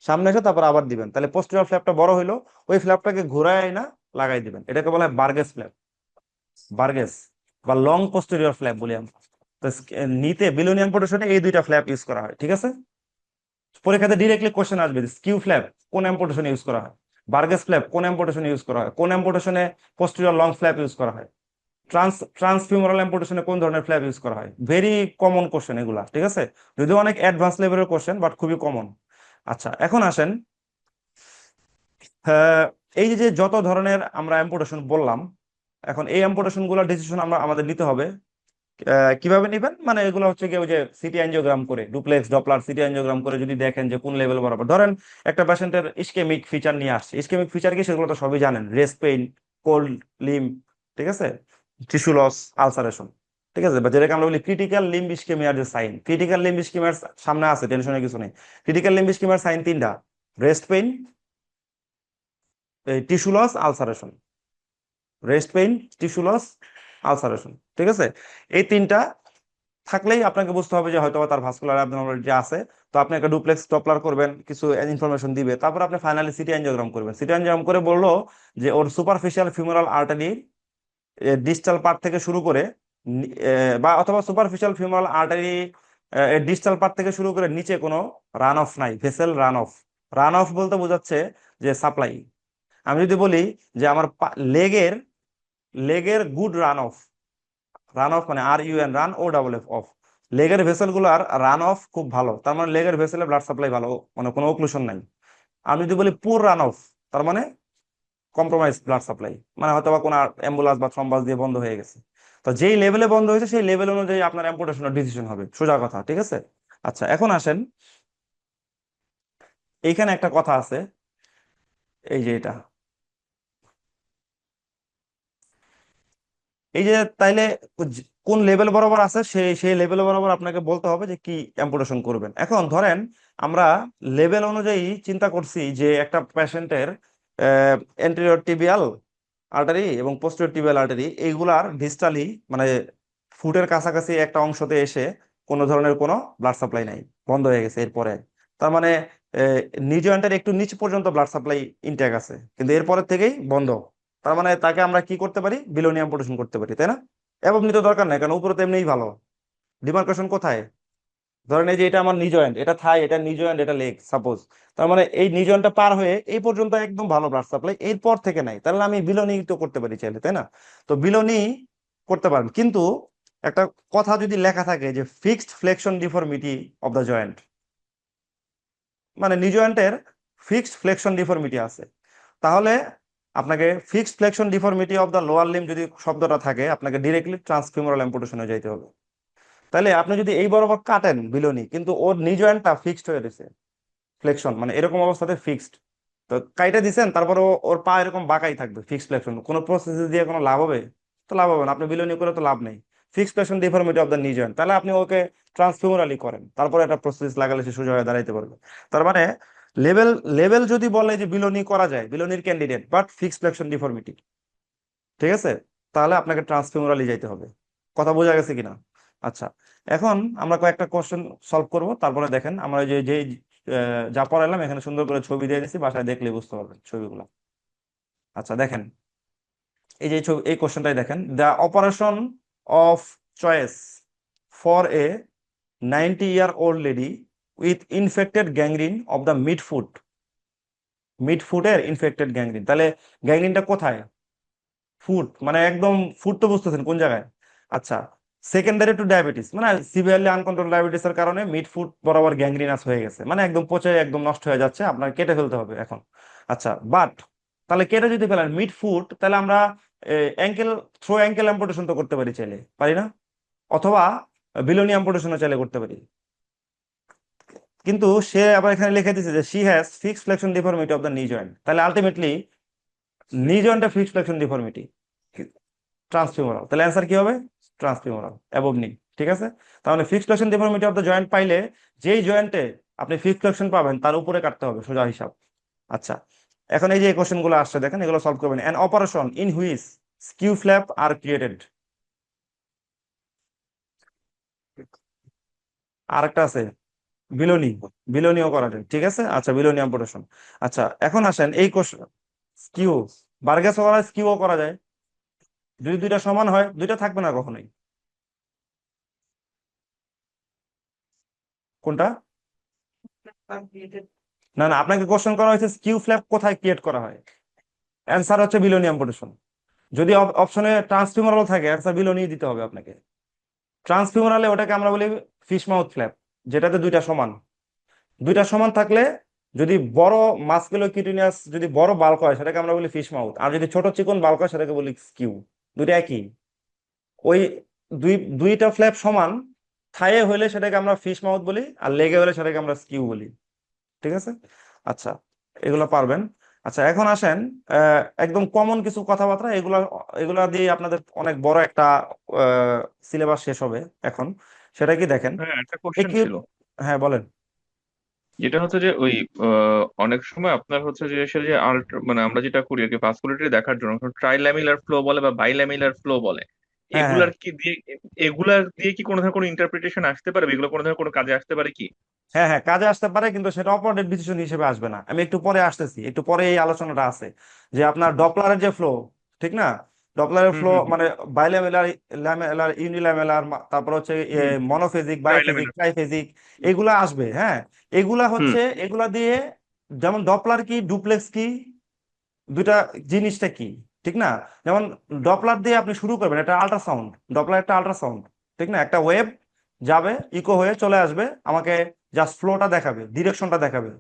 সামনে এসে তারপর আবার দিবেন, তাহলে পোস্টেরিয়র ফ্ল্যাপটা বড় হইলো, ওই ফ্ল্যাপটাকে ঘুরায় না লাগাই দিবেন, এটাকে বলা হয় বার্গেস ফ্ল্যাপ। বার্গেস বা লং পোস্টেরিয়র ফ্ল্যাপ বলি আমরা। তো নিতে বিলোনিয়াম পোর্শনে এই দুইটা ফ্ল্যাপ ইউজ করা হয়। ঠিক আছে। পরীক্ষাতে ডিরেক্টলি কোশ্চেন আসবে, স্কিউ ফ্ল্যাপ কোন অ্যাম্পুটেশনে ইউজ করা হয়, বার্গেস ফ্ল্যাপ কোন অ্যাম্পুটেশনে ইউজ করা হয়, কোন অ্যাম্পুটেশনে পোস্টেরিয়র লং ফ্ল্যাপ ইউজ করা হয়, ট্রান্সফিউমারাল অ্যাম্পুটেশনে কোন ধরনের ফ্ল্যাপ ইউজ করা হয়। ভেরি কমন কোশ্চেন এগুলা। ঠিক আছে। যদিও অনেক অ্যাডভান্স লেভেলের কোশ্চেন, বাট খুবই কমন। আচ্ছা, এখন আসেন, এই যে যে যত ধরনের আমরা অ্যাম্পুটেশন বললাম, এখন এই অ্যাম্পুটেশন গুলোর ডিসিশন আমরা আমাদের নিতে হবে। কিভাবে নিবেন? মানে এগুলো হচ্ছে কি, ওই যে সিটি অ্যাঞ্জিওগ্রাম করে, ডুপ্লেক্স ডপলার সিটি অ্যাঞ্জিওগ্রাম করে যদি দেখেন যে কোন লেভেল বরাবর, ধরেন একটা পেশেন্টের ইসকেমিক ফিচার নিয়ে আসছে। ইসকেমিক ফিচার কি সেগুলো তো সবই জানেন, রেস্ট পেইন, কোল্ড লিম, ঠিক আছে, টিস্যু লস, আলসারেশন। ঠিক আছে, বা যেটাকে আমরা বলি ক্রিটিক্যাল লিম্ব ইসকেমিয়ার যে সাইন, ক্রিটিক্যাল লিম্ব ইসকেমিয়ার সামনে আছে, টেনশনের কিছু নেই। ক্রিটিক্যাল লিম্ব ইসকেমিয়ার সাইন তিনটা: rest pain, tissue loss, ulceration. Rest pain, tissue loss, ulceration. ঠিক আছে। এই তিনটা থাকলেই আপনাকে বুঝতে হবে যে হয়তো তার ভাস্কুলার অ্যাবনর্মালিটি আছে। তো আপনি একটা ডুপ্লেক্স ডপলার করবেন, কিছু ইনফরমেশন দিবে, তারপর আপনি ফাইনালি সিটি অ্যাঞ্জিওগ্রাম করবেন। সিটি অ্যাঞ্জিওগ্রাম করে বললো যে ওর superficial femoral artery distal part থেকে শুরু করে বা অথবা superficial femoral artery distal part থেকে শুরু করে নিচে কোনো রান অফ নাই, vessel run off. Run off বলতে বোঝাচ্ছে যে সাপ্লাই। আমি যদি বলি যে আমার লেগের লেগের good run off, run off মানে RUN, রান OFF অফ, লেগের ভেসেল গুলার রান অফ খুব ভালো, তার মানে লেগের ভেসেলে ব্লাড সাপ্লাই ভালো, মানে কোনো ওক্লুশন নাই। আমি যদি বলি পুর রান অফ, তার মানে কম্প্রোমাইজ ব্লাড সাপ্লাই, মানে হয়তো বা কোনো অ্যাম্বুলেন্স বা থ্রম্বাস দিয়ে বন্ধ হয়ে গেছে। তো যেই লেভেলে বন্ধ হয়েছে সেই লেভেল অনুযায়ী আপনার অ্যাম্পুটেশনের ডিসিশন হবে, সোজা কথা। ঠিক আছে। আচ্ছা, এখন আসেন, এইখানে একটা কথা আছে, এই যে এটা, এই যে তাইলে কোন লেভেল বরাবর আছে সেই সেই লেভেল বরাবর আপনাকে বলতে হবে যে কি অ্যাম্পুটেশন করবেন। এখন ধরেন আমরা লেভেল অনুযায়ী চিন্তা করছি যে একটা পেশেন্টের এন্টেরিয়র টিবিয়াল আর্টারি এবং পোস্টেরিয়র টিবিয়াল আর্টারি এইগুলার ডিস্টালি মানে ফুটের কাছাকাছি একটা অংশতে এসে কোনো ধরনের কোনো ব্লাড সাপ্লাই নাই, বন্ধ হয়ে গেছে এরপরে। তার মানে নি জয়েন্টের একটু নিচ পর্যন্ত ব্লাড সাপ্লাই ইনটেক আছে, কিন্তু এরপরের থেকেই বন্ধ। তার মানে তাকে আমরা কি করতে পারি, বিলোনি অ্যাম্পুটেশন করতে পারি, তাই না? এবং নিতে দরকার নাই, কারণ উপরে তো এমনিই ভালো। ডিমার্কেশন কোথায়? ধরেন এই যে এটা আমার নি জয়েন্ট, এটা থাই, এটা নি জয়েন্ট, এটা লেগ সাপোজ। তার মানে এই নি জয়েন্টটা পার হয়ে এই পর্যন্ত একদম ভালো ব্লাড সাপ্লাই, এরপর থেকে নাই, তাহলে আমি বিলোনি তো করতে পারি চাইলে, তাই না? তো বিলোনি করতে পারেন, কিন্তু একটা কথা যদি লেখা থাকে যে fixed flexion deformity of the joint, মানে নি জয়েন্টের ফিক্সড ফ্লেকশন ডিফর্মিটি আছে, তাহলে আপনাকে fixed flexion deformity of the lower limb যদি শব্দটা থাকে, আপনাকে ডিরেক্টলি ট্রান্সফিউমারাল অ্যাম্পুটেশনে যাইতে হবে। তাহলে আপনি যদি এই বরাবর কাটেন বিলোনি, কিন্তু ওর নি জয়েন্টটা ফিক্সড হয়ে রয়েছে, ফ্লেকশন মানে এরকম অবস্থাতে ফিক্সড, তো কাইটা দিছেন, তারপরে ওর পা এরকম বাঁকাই থাকবে, ফিক্সড ফ্লেকশন, কোনো প্রসেস দিয়ে কোনো লাভ হবে? তো লাভ হবে না, আপনি বিলোনি করে তো লাভ নেই। Fixed flexion deformity of the নি জয়েন্ট, তাহলে আপনি ওকে ট্রান্সফিউমারালি করেন, তারপরে একটা প্রসেস লাগালে সে সোজা হয়ে দাঁড়াইতে পারবে। তার মানে লেভেল লেভেল যদি বলে যে বিলোনি করা যায়, বিলোনির candidate but fixed flexion deformity, ঠিক আছে, তাহলে আপনাকে ট্রান্সফিউমারালি যাইতে হবে। কথা বোঝা গেছে কিনা? আচ্ছা, এখন আমরা কয়েকটা কোশ্চেন সলভ করব, তারপরে দেখেন আমরা যে যে যা পড়াইলাম এখানে সুন্দর করে ছবি দিয়ে দিচ্ছি, বাসায় দেখলে বুঝতে পারবেন ছবিগুলো। আচ্ছা দেখেন, এই যে ছবি, এই কোশ্চেনটাই দেখেন, the operation of choice for a 90-year-old lady with infected gangrene of the mid foot, mid ফুটের ইনফেক্টেড গ্যাংগ্রিন, তাহলে গ্যাংগ্রিনটা কোথায়? ফুড মানে একদম, ফুড তো বুঝতেছেন কোন জায়গায়। আচ্ছা, সেকেন্ডারি টু ডায়াবেটিস মানে সিভিয়ারলি আনকন্ট্রোল ডায়াবেটিস এর কারণে মিড ফুড বরাবর গ্যাংগ্রিনাস হয়ে গেছে, মানে একদম পচে একদম নষ্ট হয়ে যাচ্ছে, আপনার কেটে ফেলতে হবে এখন। আচ্ছা বাট, তাহলে কেটে যদি ফেলেন মিড ফুড, তাহলে আমরা অ্যাঙ্কেল, থ্রো অ্যাঙ্কেল অ্যাম্পুটেশন তো করতে পারি চাইলে, পারি না? অথবা বিলোনি অ্যাম্পুটেশনও চাইলে করতে পারি, কিন্তু সে আবার এখানে লিখে দিয়েছে যে she has fixed flexion deformity of the নি জয়েন্ট, তাহলে আলটিমেটলি নি জয়েন্টের ফিক্সড ফ্লেকশন ডিফর্মিটি ট্রান্সফিউমারাল, তাহলে অ্যান্সার কি হবে? ট্রান্সফিউমারাল অ্যাবভ নি, ঠিক আছে। তাহলে fixed flexion deformity of the joint পাইলে যেই জয়েন্টে আপনি ফিক্সড ফ্লেকশন পাবেন তার উপরে কাটতে হবে, সোজা হিসাব। আচ্ছা, এখন এই যে কোশ্চেন গুলো আসছে দেখেন, এগুলো সলভ করবেন। An operation in which skew flap R created, আরেকটা আছে বিলোনি, বিলোনিও করা যায়, ঠিক আছে। আচ্ছা বিলোনি অপারেশন। আচ্ছা এখন আসেন এই কোশ্চেন, স্কিউ বার্গেস করা, স্কিউও করা যায়, যদি দুইটা সমান হয়, দুইটা থাকবে না কখনোই। কোনটা? না না, আপনাকে কোশ্চেন করা হয়েছে স্কিউ ফ্ল্যাপ কোথায় ক্রিয়েট করা হয়, অ্যান্সার হচ্ছে বিলোনি অ্যাম্পুটেশন। যদি অপশনে ট্রান্সফিউমারাল থাকে, অ্যান্সার বিলোনি দিতে হবে আপনাকে। ট্রান্সফিউমারালে ওটাকে আমরা বলি ফিশ মাউথ ফ্ল্যাপ, যেটাতে দুইটা সমান, দুইটা সমান থাকলে যদি বড় মাসকুলোকিউটিনিয়াস যদি বড় বাল্ক হয় সেটাকে আমরা বলি ফিশ মাউথ, আর যদি ছোট চিকন বাল্ক হয় সেটাকে বলি স্কিউ, দুইটা একই। ওই দুইটা ফ্ল্যাপ সমান থায়ে হইলে সেটাকে আমরা ফিশ মাউথ বলি, আর লেগে হলে সেটাকে আমরা স্কিউ বলি, ঠিক আছে। আচ্ছা, এগুলো পারবেন। আচ্ছা এখন আসেন একদম কমন কিছু কথাবার্তা, এগুলা এগুলা দিয়ে আপনাদের অনেক বড় একটা সিলেবাস শেষ হবে এখন। সেটা কি দেখেন, হ্যাঁ, একটা কোশ্চেন একই, ছিল, হ্যাঁ বলেন। যেটা হচ্ছে যে ওই অনেক সময় আপনার হচ্ছে যে সেটা যে মানে আমরা যেটা করি আর কি ভাস্কুলারিটি দেখার জন্য ট্রাইল্যামিলার ফ্লো বলে বা বাইল্যামিলার ফ্লো বলে, হ্যাঁ হ্যাঁ এগুলার কি দিয়ে, এগুলার দিয়ে কি কোনো ধরনের কোনো ইন্টারপ্রিটেশন আসতে পারে বা এগুলো কোনো ধরনের কোনো কাজে আসতে পারে কি? হ্যাঁ হ্যাঁ, কাজে আসতে পারে, কিন্তু সেটা অপারেটেড ডিসিশন হিসেবে আসবে না, আমি একটু পরে আসতেছি, একটু পরে এই আলোচনাটা আছে। যে আপনার ডপলারের যে ফ্লো, ঠিক না, ডপলারের হুম ফ্লো হুম হুম মানে বাইল্যামেলার, ল্যামেলার, ইউনিল্যামেলার, তারপর হচ্ছে হুম মনোফেজিক, বাইফেজিক, ট্রাইল্যামিনার। ট্রাইফেজিক, এগুলা আসবে, হ্যাঁ। এগুলা হুম হচ্ছে, এগুলা দিয়ে, যেমন ডপলার কি ডুপ্লেক্স কি, দুইটা জিনিসটা কি, ঠিক না? যেমন ডপলার দিয়ে আপনি শুরু করবেন, একটা আল্ট্রাসাউন্ড, ডপলার একটা আল্ট্রাসাউন্ড, ঠিক না, একটা ওয়েভ যাবে, ইকো হয়ে চলে আসবে, আমাকে জাস্ট ফ্লোটা দেখাবে, ডিরেকশনটা দেখাবে,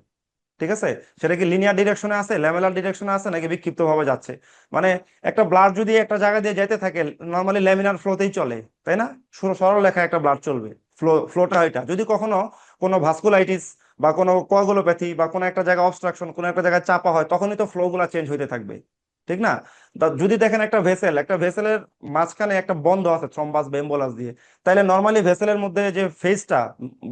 ঠিক আছে। সেটা কি লিনিয়ার ডিরেকশনে আছে, ল্যামেলার ডিরেকশনে আছে, নাকি বিক্ষিপ্ত ভাবে যাচ্ছে? মানে একটা ব্লাড যদি একটা জায়গা দিয়ে যেতে থাকে, নর্মালি ল্যামিনার ফ্লোতেই চলে, তাই না? সরল রেখা একটা ব্লাড চলবে, ফ্লোটা এটা। যদি কখনো কোনো ভাস্কুলাইটিস বা কোনো কোয়াগুলোপ্যাথি বা কোনো একটা জায়গায় অবস্ট্রাকশন, কোনো একটা জায়গায় চাপা হয়, তখনই তো ফ্লো গুলা চেঞ্জ হইতে থাকবে, ঠিক না? যদি দেখেন একটা ভেসেল, একটা ভেসেলের মাঝখানে একটা বন্ধ আছে থ্রম্বাস বা এম্বোলাস দিয়ে, তাইলে নর্মালি ভেসেলের মধ্যে যে ফেজটা,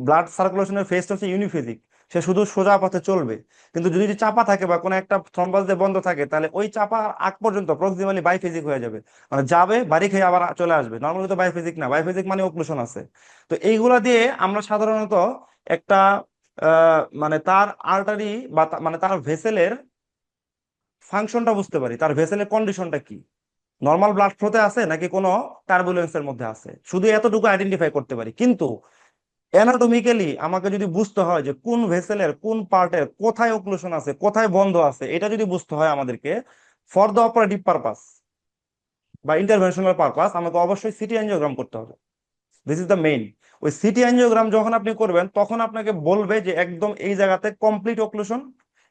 ব্লাড সার্কুলেশনের ফেজটা হচ্ছে ইউনিফেজিক, সে শুধু সোজা পথে চলবে। কিন্তু যদি চাপা থাকে বা কোনো একটা থ্রম্বাস দিয়ে বন্ধ থাকে, তাহলে ওই চাপা আগ পর্যন্ত প্রক্সিমালি বাইফেজিক হয়ে যাবে, মানে যাবে বাড়ি খেয়ে আবার চলে আসবে। নর্মালি তো বাইফেজিক না, বাইফেজিক মানে অক্লুশন আছে। তো এইগুলা দিয়ে আমরা সাধারণত একটা মানে তার আর্টারি বা মানে তার ভেসেলের ফাংশনটা বুঝতে পারি, তার ভেসেলের কন্ডিশনটা কি, নর্মাল ব্লাড ফ্লোতে আছে নাকি কোনো টার্বুলেন্সের মধ্যে আছে, শুধু এতটুকু আইডেন্টিফাই করতে পারি। কিন্তু অ্যানাটমিক্যালি আমাকে যদি বুঝতে হয় যে কোন ভেসেলের কোন পার্টের কোথায় অক্লুশন আছে কোথায় বন্ধ আছে, এটা যদি বুঝতে হয় আমাদেরকে ফর দ্য অপারেটিভ পারপাস বা ইন্টারভেনশনাল পারপাস, আমাকে অবশ্যই সিটি অ্যাঞ্জিওগ্রাম করতে হবে। This is the main. ওই সিটি অ্যাঞ্জিওগ্রাম যখন আপনি করবেন তখন আপনাকে বলবে যে একদম এই জায়গাতে কমপ্লিট অক্লুশন,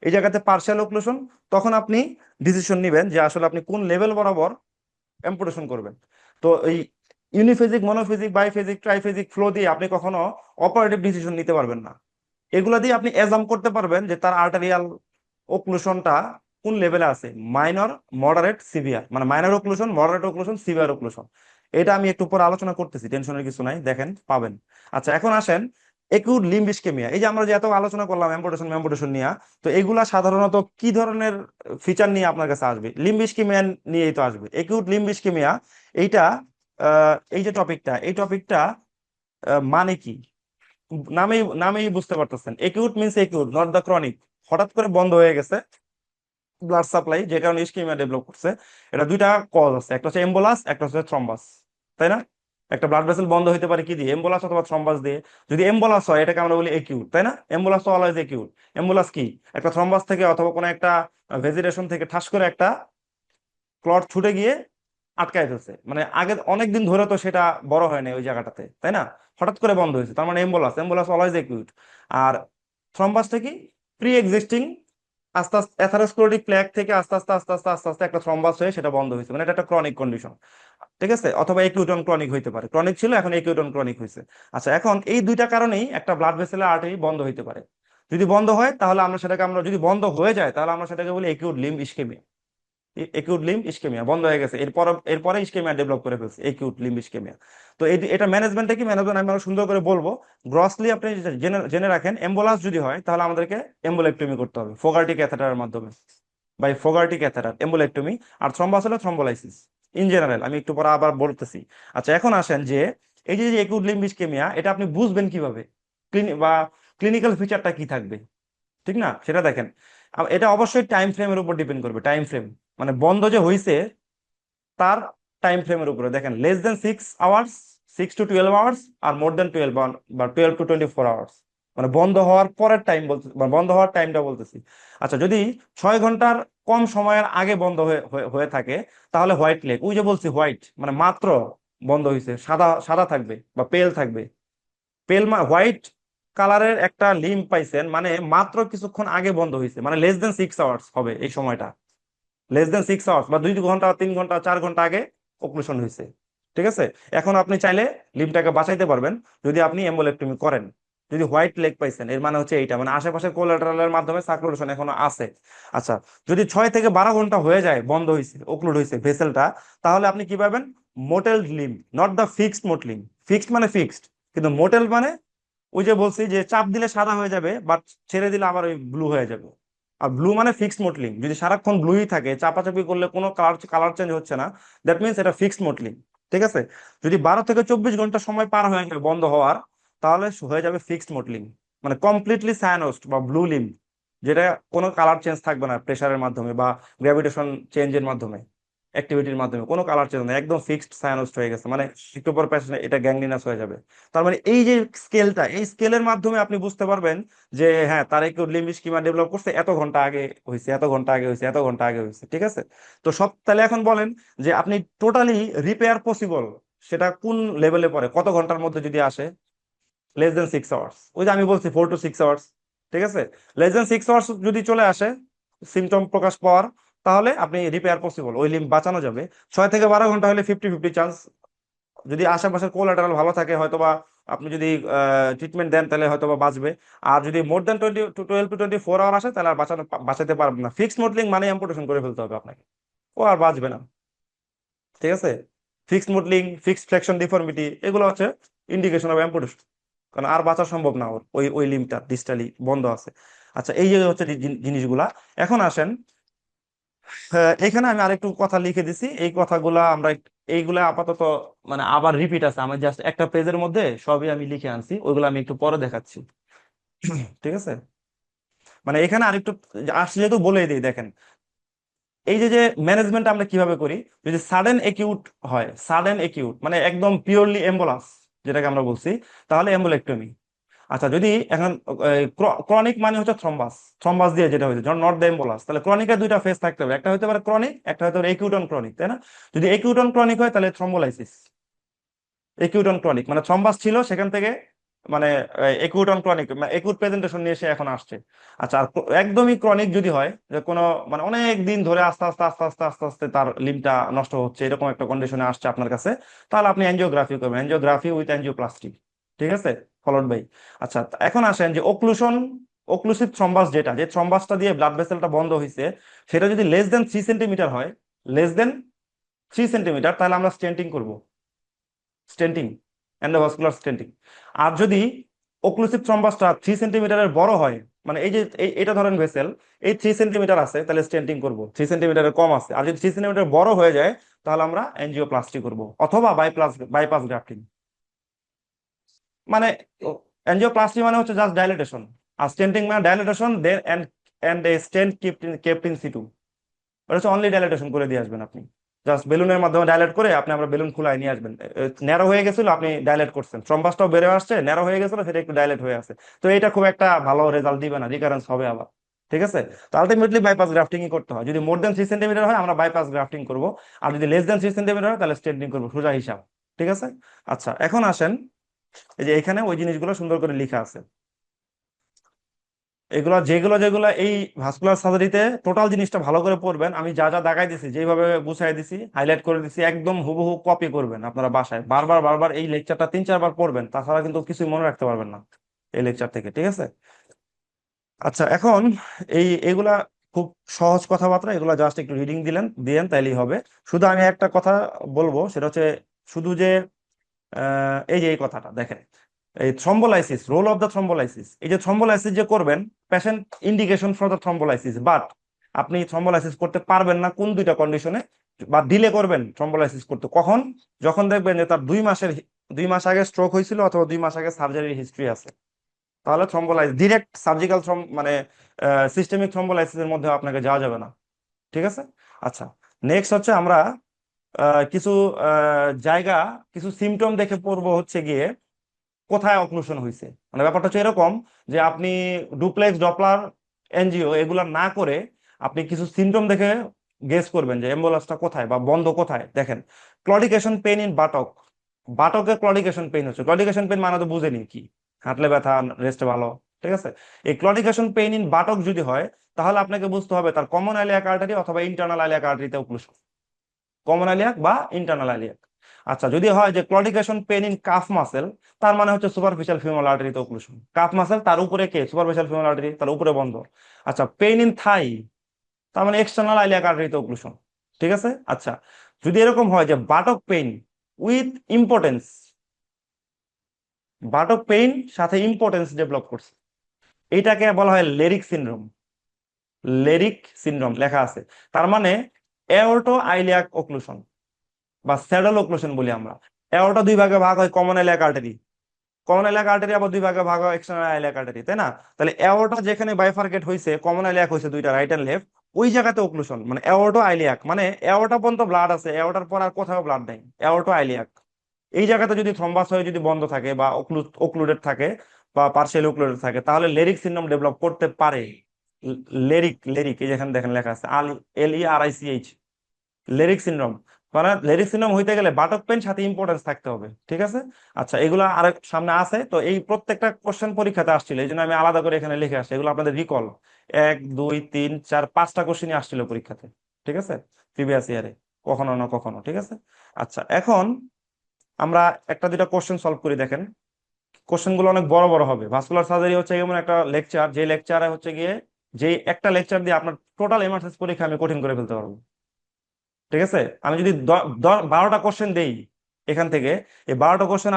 এই জায়গাতে পার্শিয়াল অক্লুশন। তখন আপনি ডিসিশন নেবেন যে আসলে আপনি কোন লেভেল বরাবর অ্যাম্পুটেশন করবেন। তো এই ইউনিফেজিক, মনোফেজিক, বাইফেজিক, ট্রাইফেজিক ফ্লো দিয়ে আপনি কখনো অপারেটিভ ডিসিশন নিতে পারবেন না। এগুলা দিয়ে আপনি এজাম করতে পারবেন যে তার আর্টারিয়াল ওক্লুশনটা কোন লেভেলে আছে, মাইনর, মডারেট, সিভিয়ার, মানে মাইনর ওক্লুশন, মডারেট ওক্লুশন, সিভিয়ার ওক্লুশন। এটা আমি একটু পরে আলোচনা করতেছি, টেনশনের কিছু নাই, দেখেন পাবেন। আচ্ছা এখন আসেন একিউট লিম্ব ইসকেমিয়া। এই যে আমরা যে এত আলোচনা করলাম অ্যাম্পুটেশন ম্যাম্পুটেশন নিয়ে, তো এগুলা সাধারণত কি ধরনের ফিচার নিয়ে আপনার কাছে আসবে? লিম্ব ইসকেমিয়া নিয়েই তো আসবে। একিউট লিম্ব ইসকেমিয়া এইটা এই যে টপিকটা, এই টপিকটা মানে কি? নামেই বুঝতে পারতেছেন, acute means acute, not the chronic. হঠাৎ করে বন্ধ হয়ে গেছে ব্লাড সাপ্লাই, যে কারণে ইসকেমিয়া ডেভেলপ করছে। এটা দুইটা কজ আছে, একটা হচ্ছে এম্বোলাস, একটা হচ্ছে থ্রম্বাস, তাই না? একটা ব্লাড ভেসেল বন্ধ হতে পারে কি দিয়ে? এম্বোলাস অথবা থ্রম্বাস দিয়ে। যদি এম্বোলাস হয় এটাকে আমরা বলি একিউট, তাই না? এম্বোলাস তো অলওয়েজ একিউট। এম্বোলাস কি? একটা থ্রম্বাস থেকে অথবা কোনো একটা ভেজিটেশন থেকে ঠাস করে একটা ক্লট ছুটে গিয়ে আটকায় ফেলছে, মানে আগে অনেক দিন ধরে তো সেটা বড় হয় না ওই জায়গাটাতে, তাই না? হঠাৎ করে বন্ধ হয়েছে, তার মানে এম্বোলাস। Embolus always acute. আর থ্রম্বাসটা কি? প্রি এক্সিস্টিং, আস্তে আস্তে অ্যাথারোস্ক্লেরোটিক প্লেগ থেকে আস্তে আস্তে আস্তে আস্তে আস্তে আস্তে একটা থ্রম্বাস হয়ে সেটা বন্ধ হয়েছে, মানে এটা একটা ক্রনিক কন্ডিশন। ঠিক আছে? অথবা একিউট অন ক্রনিক হইতে পারে, ক্রনিক ছিল এখন একিউট অন ক্রনিক হয়েছে। আচ্ছা এখন এই দুইটা কারণেই একটা ব্লাড ভেসেলের আর্টারি বন্ধ হইতে পারে। যদি বন্ধ হয় তাহলে আমরা সেটাকে, আমরা যদি বন্ধ হয়ে যায় তাহলে আমরা সেটাকে বলি acute limb ischaemia. Acute limb ischaemia বন্ধ হয়ে গেছে, এরপরে ইসকেমিয়া ডেভেলপ করে ফেলছে, একিউট লিম্ব ইসকেমিয়া। তো এটা ম্যানেজমেন্টটা কি? ম্যানেজমেন্ট আমি আরো সুন্দর করে বলবো। গ্রসলি আপনি জেনে জেনে রাখেন, এম্বোলাস যদি হয় তাহলে আমাদেরকে এম্বোলেক্টমি করতে হবে ফোগার্টি ক্যাথেটারের মাধ্যমে, বাই ফোগার্টি ক্যাথেটার এম্বোলেক্টমি। আর থ্রম্বাস হলে থ্রম্বোলাইসিস ইন জেনারেল, আমি একটু পরে আবার বলতেছি। আচ্ছা এখন আসেন যে এই যে একিউট লিম্ব ইসকেমিয়া, এটা আপনি বুঝবেন কিভাবে, বা ক্লিনিক্যাল ফিচারটা কি থাকবে, ঠিক না? সেটা দেখেন। এটা অবশ্যই টাইম ফ্রেমের উপর ডিপেন্ড করবে। টাইম ফ্রেম মানে বন্ধ যে হইছে তার টাইম ফ্রেমের উপরে দেখেন, less than 6 hours, 6 to 12 hours, আর মোর দেন 12 বা 12 to 24 আওয়ার্স, মানে বন্ধ হওয়ার পরের টাইম বলতে, বা বন্ধ হওয়ার টাইমটা বলতেছি। আচ্ছা যদি 6 ঘন্টার কম সময়ের আগে বন্ধ হয়ে হয়ে হয়ে থাকে তাহলে হোয়াইট লেগ। ওই যে বলছি হোয়াইট মানে মাত্র বন্ধ হয়েছে, সাদা সাদা থাকবে বা পেল থাকবে। পেল হোয়াইট কালারের একটা লিম্ব পাইছেন মানে মাত্র কিছুক্ষণ আগে বন্ধ হয়েছে, মানে লেস দেন 6 আওয়ার্স হবে এই সময়টা। লেস দেন 6 আওয়ার্স বা 2 ঘন্টা, 3 ঘন্টা, 4 ঘন্টা আগে অপারেশন হয়েছে। ঠিক আছে? এখন আপনি চাইলে লিম্বটাকে বাঁচাইতে পারবেন যদি আপনি এম্বোলেক্টমি করেন। যদি হোয়াইট লেগ পাইছেন এর মানে হচ্ছে এইটা, মানে আশেপাশে কোলাটারালের মাধ্যমে সার্কুলেশন এখনো আছে। আচ্ছা যদি 6 থেকে 12 ঘন্টা হয়ে যায় বন্ধ হয়েছে, ওক্লুড হয়েছে ভেসেলটা, তাহলে আপনি কি পাবেন? মোটেলড লিম্ব, নট দ্য ফিক্সড মোট লিম্ব। ফিক্সড মানে ফিক্সড, কিন্তু মোটেল মানে ওই যে বলছি যে চাপ দিলে সাদা হয়ে যাবে বাট ছেড়ে দিলে আবার ওই ব্লু হয়ে যাবে। আর ব্লু মানে ফিক্সড মডেলিং, যদি সারাক্ষণ ব্লুই থাকে, চাপাচাপি করলে কোনো কালার কালার চেঞ্জ হচ্ছে না, দ্যাট মিনস এটা ফিক্সড মডেলিং। ঠিক আছে? যদি 12 থেকে 24 ঘন্টা সময় পার হয়ে যাবে বন্ধ হওয়ার, তাহলে হয়ে যাবে ফিক্সড মডেলিং, মানে কমপ্লিটলি সায়ানোস্ট বা ব্লু লিম, যেটা কোনো কালার চেঞ্জ থাকবে না প্রেসারের মাধ্যমে বা গ্র্যাভিটেশন চেঞ্জের মাধ্যমে, অ্যাক্টিভিটির মাধ্যমে কোনো কালার চেঞ্জ না, একদম ফিক্সড সায়ানোস্ট হয়ে গেছে, মানে একটু পর পেশেন্ট এটা গ্যাংগ্রিনাস হয়ে যাবে। তার মানে এই যে স্কেলটা, এই স্কেলের মাধ্যমে আপনি বুঝতে পারবেন যে হ্যাঁ তার একটু লিম্ব স্কিমা ডেভেলপ করছে, এত ঘন্টা আগে হয়েছে, এত ঘন্টা আগে হয়েছে, এত ঘন্টা আগে হয়েছে। ঠিক আছে? তো সব তাহলে এখন বলেন যে আপনি টোটালি রিপেয়ার পসিবল সেটা কোন লেভেলে পড়ে, কত ঘন্টার মধ্যে যদি আসে? Less than 6 hours. ওই যে আমি বলছি 4 to 6 আওয়ার্স। ঠিক আছে? লেস দেন 6 আওয়ার্স যদি চলে আসে সিমটম প্রকাশ পাওয়ার, তাহলে আপনি রিপেয়ার পসিবল, ওই লিম্ব বাঁচানো যাবে। 6 থেকে 12 ঘন্টা হলে 50-50 চান্স। যদি আশেপাশের কোলাটারাল ভালো থাকে হয়তোবা আপনি যদি ট্রিটমেন্ট দেন তাহলে হয়তোবা বাঁচবে। আর যদি মোর দেন 12 to 24 আওয়ার আসে তাহলে আর বাঁচাতে পারবে না। ফিক্সড মডেলিং মানে অ্যাম্পুটেশন করে ফেলতে হবে আপনাকে, ও আর বাঁচবে না। ঠিক আছে? Fixed modelling, fixed flexion deformity, এগুলো হচ্ছে ইন্ডিকেশন অফ অ্যাম্পুটেশন। কারণ আর বাঁচা সম্ভব না, ওর ওই ওই লিম্বটা ডিস্টালি বন্ধ আছে। আচ্ছা, এই যে হচ্ছে জিনিসগুলা। এখন আসেন, এখানে আমি আরেকটু কথা লিখে দিছি, এই কথাগুলা আমরা এইগুলা আপাতত মানে আবার রিপিট আছে, আমি জাস্ট একটা পেজের মধ্যে সবই আমি লিখে আনছি, ওইগুলো আমি একটু পরে দেখাচ্ছি। ঠিক আছে, মানে এখানে আরেকটু আসলে যেহেতু বলেই দিই, দেখেন এই যে যে ম্যানেজমেন্ট আমরা কিভাবে করি, যদি সাডেন একিউট হয়, সাডেন একিউট মানে একদম পিওরলি এম্বোলাস যেটাকে আমরা বলছি, তাহলে এম্বোলেক্টমি। আচ্ছা, যদি এখন ক্রনিক মানে হচ্ছে থ্রম্বাস, থ্রম্বাস দিয়ে যেটা হয়েছে, নট দ্য এম্বোলাস, তাহলে ক্রনিকের দুইটা ফেজ থাকতে হবে, একটা হতে পারে ক্রনিক, একটা হতে পারে একিউট অন ক্রনিক, তাই না? যদি একিউট অন ক্রনিক হয় তাহলে থ্রম্বোলাইসিস। একিউট অন ক্রনিক মানে থ্রম্বাস ছিল সেখান থেকে, মানে acute on chronic acute presentation নিয়ে এসে এখন আসছে। আচ্ছা, আর একদমই ক্রনিক যদি হয়, যে কোনো মানে অনেক দিন ধরে আস্তে আস্তে আস্তে আস্তে আস্তে আস্তে তার লিম্বটা নষ্ট হচ্ছে, এরকম একটা কন্ডিশনে আসছে আপনার কাছে, তাহলে আপনি অ্যাঞ্জিওগ্রাফি করবেন, অ্যাঞ্জিওগ্রাফি উইথ অ্যাঞ্জিওপ্লাস্টি। ঠিক আছে, ফলোড বাই। আচ্ছা, এখন আসেন যে ওক্লুশন, ওক্লুসিভ থ্রম্বাস যেটা, যে থ্রম্বাসটা দিয়ে ব্লাড ভেসেলটা বন্ধ হয়েছে, সেটা যদি লেস দেন 3 সেন্টিমিটার হয়, লেস দেন 3 সেন্টিমিটার, তাহলে আমরা স্টেন্টিং করব, স্টেন্টিং, এন্ডোভাস্কুলার স্টেন্টিং। আর যদি ওক্লুসিভ থ্রম্বাসটা 3 সেন্টিমিটারের বড় হয়, মানে এই যে এটা ধরেন ভেসেল, এই 3 সেন্টিমিটার আছে, তাহলে স্টেন্টিং করব, 3 সেন্টিমিটারের কম আছে, আর যদি 3 সেন্টিমিটার বড় হয়ে যায়, তাহলে আমরা এনজিওপ্লাস্টি করব, অথবা বাইপাস গ্রাফটিং। মানে এনজিওপ্লাস্টি মানে হচ্ছে জাস্ট ডাইলেটেশন, আর স্টেন্টিং মানে dilatation then and a stent kept in situ. ওটা হচ্ছে অনলি ডাইলেটেশন করে দিয়ে আসবেন আপনি, জাস্ট বেলুনের মাধ্যমে ডাইলেট করে আপনি আমরা বেলুন খুলায় নিয়ে আসবেন। ন্যারো হয়ে গেছিল, আপনি ডাইলেট করছেন, থ্রম্বাসটাও বেড়ে আসছে, ন্যারো হয়ে গেছিল, সেটা একটু ডাইলেট হয়ে আছে। তো এটা খুব একটা ভালো রেজাল্ট দিবে না, রিকারেন্স হবে আবার। ঠিক আছে, তো আলটিমেটলি বাইপাস গ্রাফটিং করতে হয়, যদি মোর দেন 3 সেন্টিমিটার হয় আমরা বাইপাস গ্রাফটিং করব, আর যদি লেস দেন 3 সেন্টিমিটার হয় তাহলে স্টেন্টিং করবো, সোজা হিসাব। ঠিক আছে। আচ্ছা, এখন আসেন, এই যে এখানে ওই জিনিসগুলো সুন্দর করে লেখা আছে, এগুলো যেগুলো যেগুলো এই ভাস্কুলার সার্জারিতে টোটাল জিনিসটা ভালো করে পড়বেন, আমি যা যা দাগাই দিছি, যেভাবে বুঝাই দিছি, হাইলাইট করে দিছি, একদম হুবহু কপি করবেন আপনারা বাসায়, বারবার বারবার এই লেকচারটা 3-4 বার পড়বেন, তাছাড়া কিন্তু কিছুই মনে রাখতে পারবেন না এই লেকচার থেকে। ঠিক আছে। আচ্ছা, এখন এগুলা খুব সহজ কথাবার্তা, এগুলা জাস্ট একটু রিডিং দিয়েন তাইলেই হবে। শুধু আমি একটা কথা বলবো, সেটা হচ্ছে শুধু যে এই যে এই কথাটা দেখেন, এই thrombolysis, role of the thrombolysis, এই যে থ্রম্বোলাইসিস যে করবেন, patient indication for the thrombolysis, but আপনি থ্রম্বোলাইসিস করতে পারবেন না কোন দুইটা কন্ডিশনে, বা ডিলে করবেন থ্রম্বোলাইসিস করতে কখন, যখন দেখবেন যে তার 2 মাস আগে স্ট্রোক হয়েছিল, অথবা 2 মাস আগে সার্জারির হিস্ট্রি আছে, তাহলে ডিরেক্ট সার্জিক্যাল মানে সিস্টেমিক থ্রম্বোলাইসিসের মধ্যে আপনাকে যাওয়া যাবে না। ঠিক আছে। আচ্ছা, নেক্সট হচ্ছে আমরা কিছু জায়গা, কিছু সিমটম দেখে পড়বো হচ্ছে গিয়ে কোথায় অক্লুশন হয়েছে। মানে ব্যাপারটা হচ্ছে এরকম, যে আপনি ডুপ্লেক্স, ডপলার, এনজিও এগুলা না করে আপনি কিছু সিমটম দেখে গেস করবেন যে এম্বুলাসটা কোথায় বা বন্ধ কোথায়। দেখেন, ক্লডিকেশন পেইন ইন বাটক, বাটকে ক্লডিকেশন পেইন হচ্ছে, ক্লডিকেশন পেইন মানে তো বুঝেনি কি, হাঁটলে ব্যথা, রেস্টে ভালো। ঠিক আছে, এই ক্লডিকেশন পেইন ইন বাটক যদি হয়, তাহলে আপনাকে বুঝতে হবে তার কমন আইলিয়াক আর্টারি অথবা ইন্টারনাল আইলিয়াক আর্টারিতে অক্লুশন, কমন আইলিয়াক বা ইন্টারনাল আইলিয়াক। আচ্ছা, যদি হয় যে claudication pain in calf muscle, তার মানে হচ্ছে সুপারফিশিয়াল ফিউমার আর্টারিতে অক্লুশন, কাফ মাসেল তার উপরে কে, সুপারফিশিয়াল ফিউমার আর্টারি, তার উপরে বন্ধ। আচ্ছা, পেন ইন থাই, তার মানে এক্সটার্নাল আইলিয়াক আর্টারিতে অক্লুশন। ঠিক আছে। আচ্ছা, যদি এরকম হয় যে বাটক পেইন উইথ ইম্পর্টেন্স, বাটক পেইন সাথে ইম্পর্টেন্স ডেভেলপ করছে, এইটাকে বলা হয় লেরিক সিনড্রোম, লেরিক সিনড্রোম লেখা আছে। তার মানে এওর্টো আইলিয়াক অক্লুশন বা স্যাডল অক্লুশন বলি আমরা। এওর্টা 2 ভাগে ভাগ হয়, common iliac artery, common iliac artery আবার 2 ভাগে ভাগ হয়, এক্সটার্নাল এলিয়াক আর্টারি, তাই না? তাহলে এওর্টা যেখানে বাইফার্কেট হয়েছে, কমন এলিয়াক হয়েছে দুইটা, রাইট এন্ড লেফট, ওই জায়গাতে অক্লুশন, মানে এওর্টো আইলিয়াক, মানে এওর্টা পর্যন্ত ব্লাড আছে, এওর্টার পর আর কোথাও ব্লাড নেই, এওর্টো আইলিয়াক। এই জায়গাতে যদি থ্রম্বাস হয়ে যদি বন্ধ থাকে বা ওক্লুডেড থাকে বা পার্শিয়ালি ওক্লুডেড থাকে, তাহলে লেরিক সিনড্রোম ডেভেলপ করতে পারে। লেরিক, লেরিক এই যেখানে দেখেন লেখা আছে, LERICH, লেরিক সিনড্রোম। মানে লেরিক সিনড্রোম হইতে গেলে বাটক পেন সাথে ইম্পর্টেন্স থাকতে হবে। ঠিক আছে। আচ্ছা, এগুলা আরেক সামনে আছে, তো এই প্রত্যেকটা কোশ্চেন পরীক্ষাতে আসছিল, এই জন্য আমি আলাদা করে এখানে লিখে আসছি, এগুলো আপনাদের রিকল 1 2 3 4 5টা কোশ্চেনই আসছিল পরীক্ষাতে। ঠিক আছে, প্রিভিয়াস ইয়ারে কখনো না কখনো। ঠিক আছে। আচ্ছা, এখন আমরা একটা দুইটা কোশ্চেন সলভ করি, দেখেন কোশ্চেন গুলো অনেক বড় বড় হবে। ভাস্কুলার সার্জারি হচ্ছে এমন একটা লেকচার, যে লেকচারে হচ্ছে গিয়ে, যে একটা লেকচার দিয়ে আপনার টোটাল এমআরসিএস পরীক্ষা আমি কঠিন করে ফেলতে পারবো। ঠিক আছে, আমি যদি 12টা কোশ্চেন দেই এখান থেকে, এই 12টা কোশ্চেন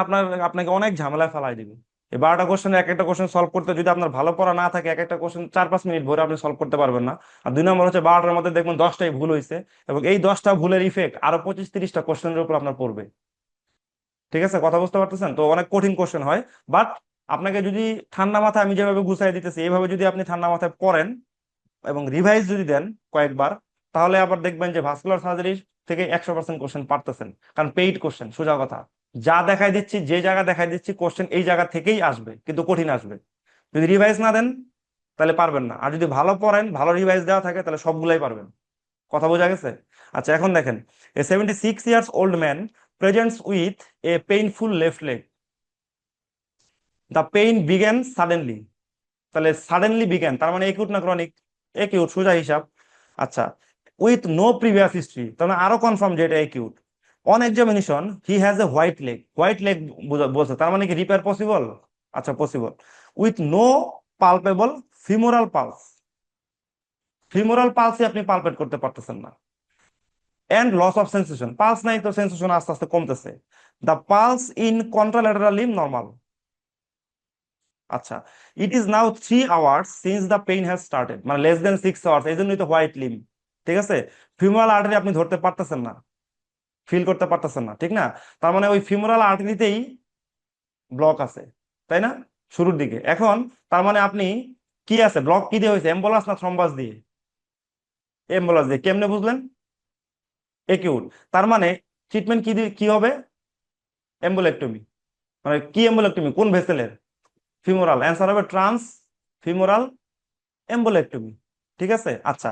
আপনাকে অনেক ঝামেলায় ফেলাই দিবে। এই 12টা কোশ্চেন এক একটা কোশ্চেন সলভ করতে যদি আপনার ভালো পড়া না থাকে এক একটা কোশ্চেন 4-5 মিনিট ভরে আপনি সলভ করতে পারবেন না। আর 2 নম্বর হচ্ছে 12টার মধ্যে দেখবেন 10টাই ভুল হয়েছে, এবং এই 10টা ভুলের ইফেক্ট আরো 25-30টা কোশ্চেনের উপর আপনার পড়বে। ঠিক আছে, কথা বুঝতে পারতেছেন? তো অনেক কঠিন কোশ্চেন হয়, বাট আপনাকে যদি ঠান্ডা মাথায় আমি যেভাবে গুছাই দিতেছি এইভাবে যদি আপনি ঠান্ডা মাথায় পড়েন এবং রিভাইজ যদি দেন কয়েকবার, তাহলে আবার দেখবেন যে ভাস্কুলার সার্জারি থেকে 100% কোশ্চেন পারতেছেন। কারণ পেইড কোশ্চেন, সোজা কথা, যা দেখাই দিচ্ছি, যে জায়গা দেখাই দিচ্ছি কোশ্চেন এই জায়গা থেকেই আসবে, কিন্তু কঠিন আসবে। যদি রিভাইজ না দেন তাহলে পারবেন না, আর যদি ভালো পড়েন, ভালো রিভাইজ দেওয়া থাকে, তাহলে সবগুলাই পারবেন। কথা বোঝা গেছে? আচ্ছা, এখন দেখেন, এ 76 years old man presents with a painful left leg. The pain began suddenly. তাহলে সাডেনলি বিজ্ঞান তার মানে একিউট না ক্রনিক? একিউট, সোজা হিসাব। আচ্ছা, উইথ নো প্রিভিয়াস হিস্ট্রি, তার মানে আরো কনফার্ম যে এটা acute. On examination he has a white leg, white leg বলছে, তার মানে কি রিপেয়ার পসিবল? আচ্ছা, possible. With no palpable femoral pulse, femoral পালসই আপনি পালপেট করতে পারতেছেন না। And loss of sensation, pulse নাই তো সেন্সেশন আস্তে আস্তে কমতেছে। The pulse in contralateral limb normal. আচ্ছা, it is now 3 hours since the pain has started, মানে less than 6 hours, এই জন্যই তো হোয়াইট লিম। ঠিক আছে, ফিমোরাল আর্টারি আপনি ধরতে পারতেছেন না, ফিল করতে পারতেছেন না, ঠিক না? তার মানে ওই ফিমোরাল আর্টারিতেই ব্লক আছে, তাই না? শুরুর দিকে। এখন তার মানে আপনি কি আছে, ব্লক কি দিয়ে হয়েছে, এম্বোলাস না থ্রম্বাস দিয়ে? এম্বোলাস দিয়ে। কেমনে বুঝলেন? একিউট। তার মানে ট্রিটমেন্ট কি কি হবে? এম্বোলেক্টমি। মানে কি এম্বোলেক্টমি, কোন ভেসেলের? ফিমোরাল। অ্যান্সার হবে ট্রান্স ফিমোরাল এম্বোলেক্টমি। ঠিক আছে। আচ্ছা,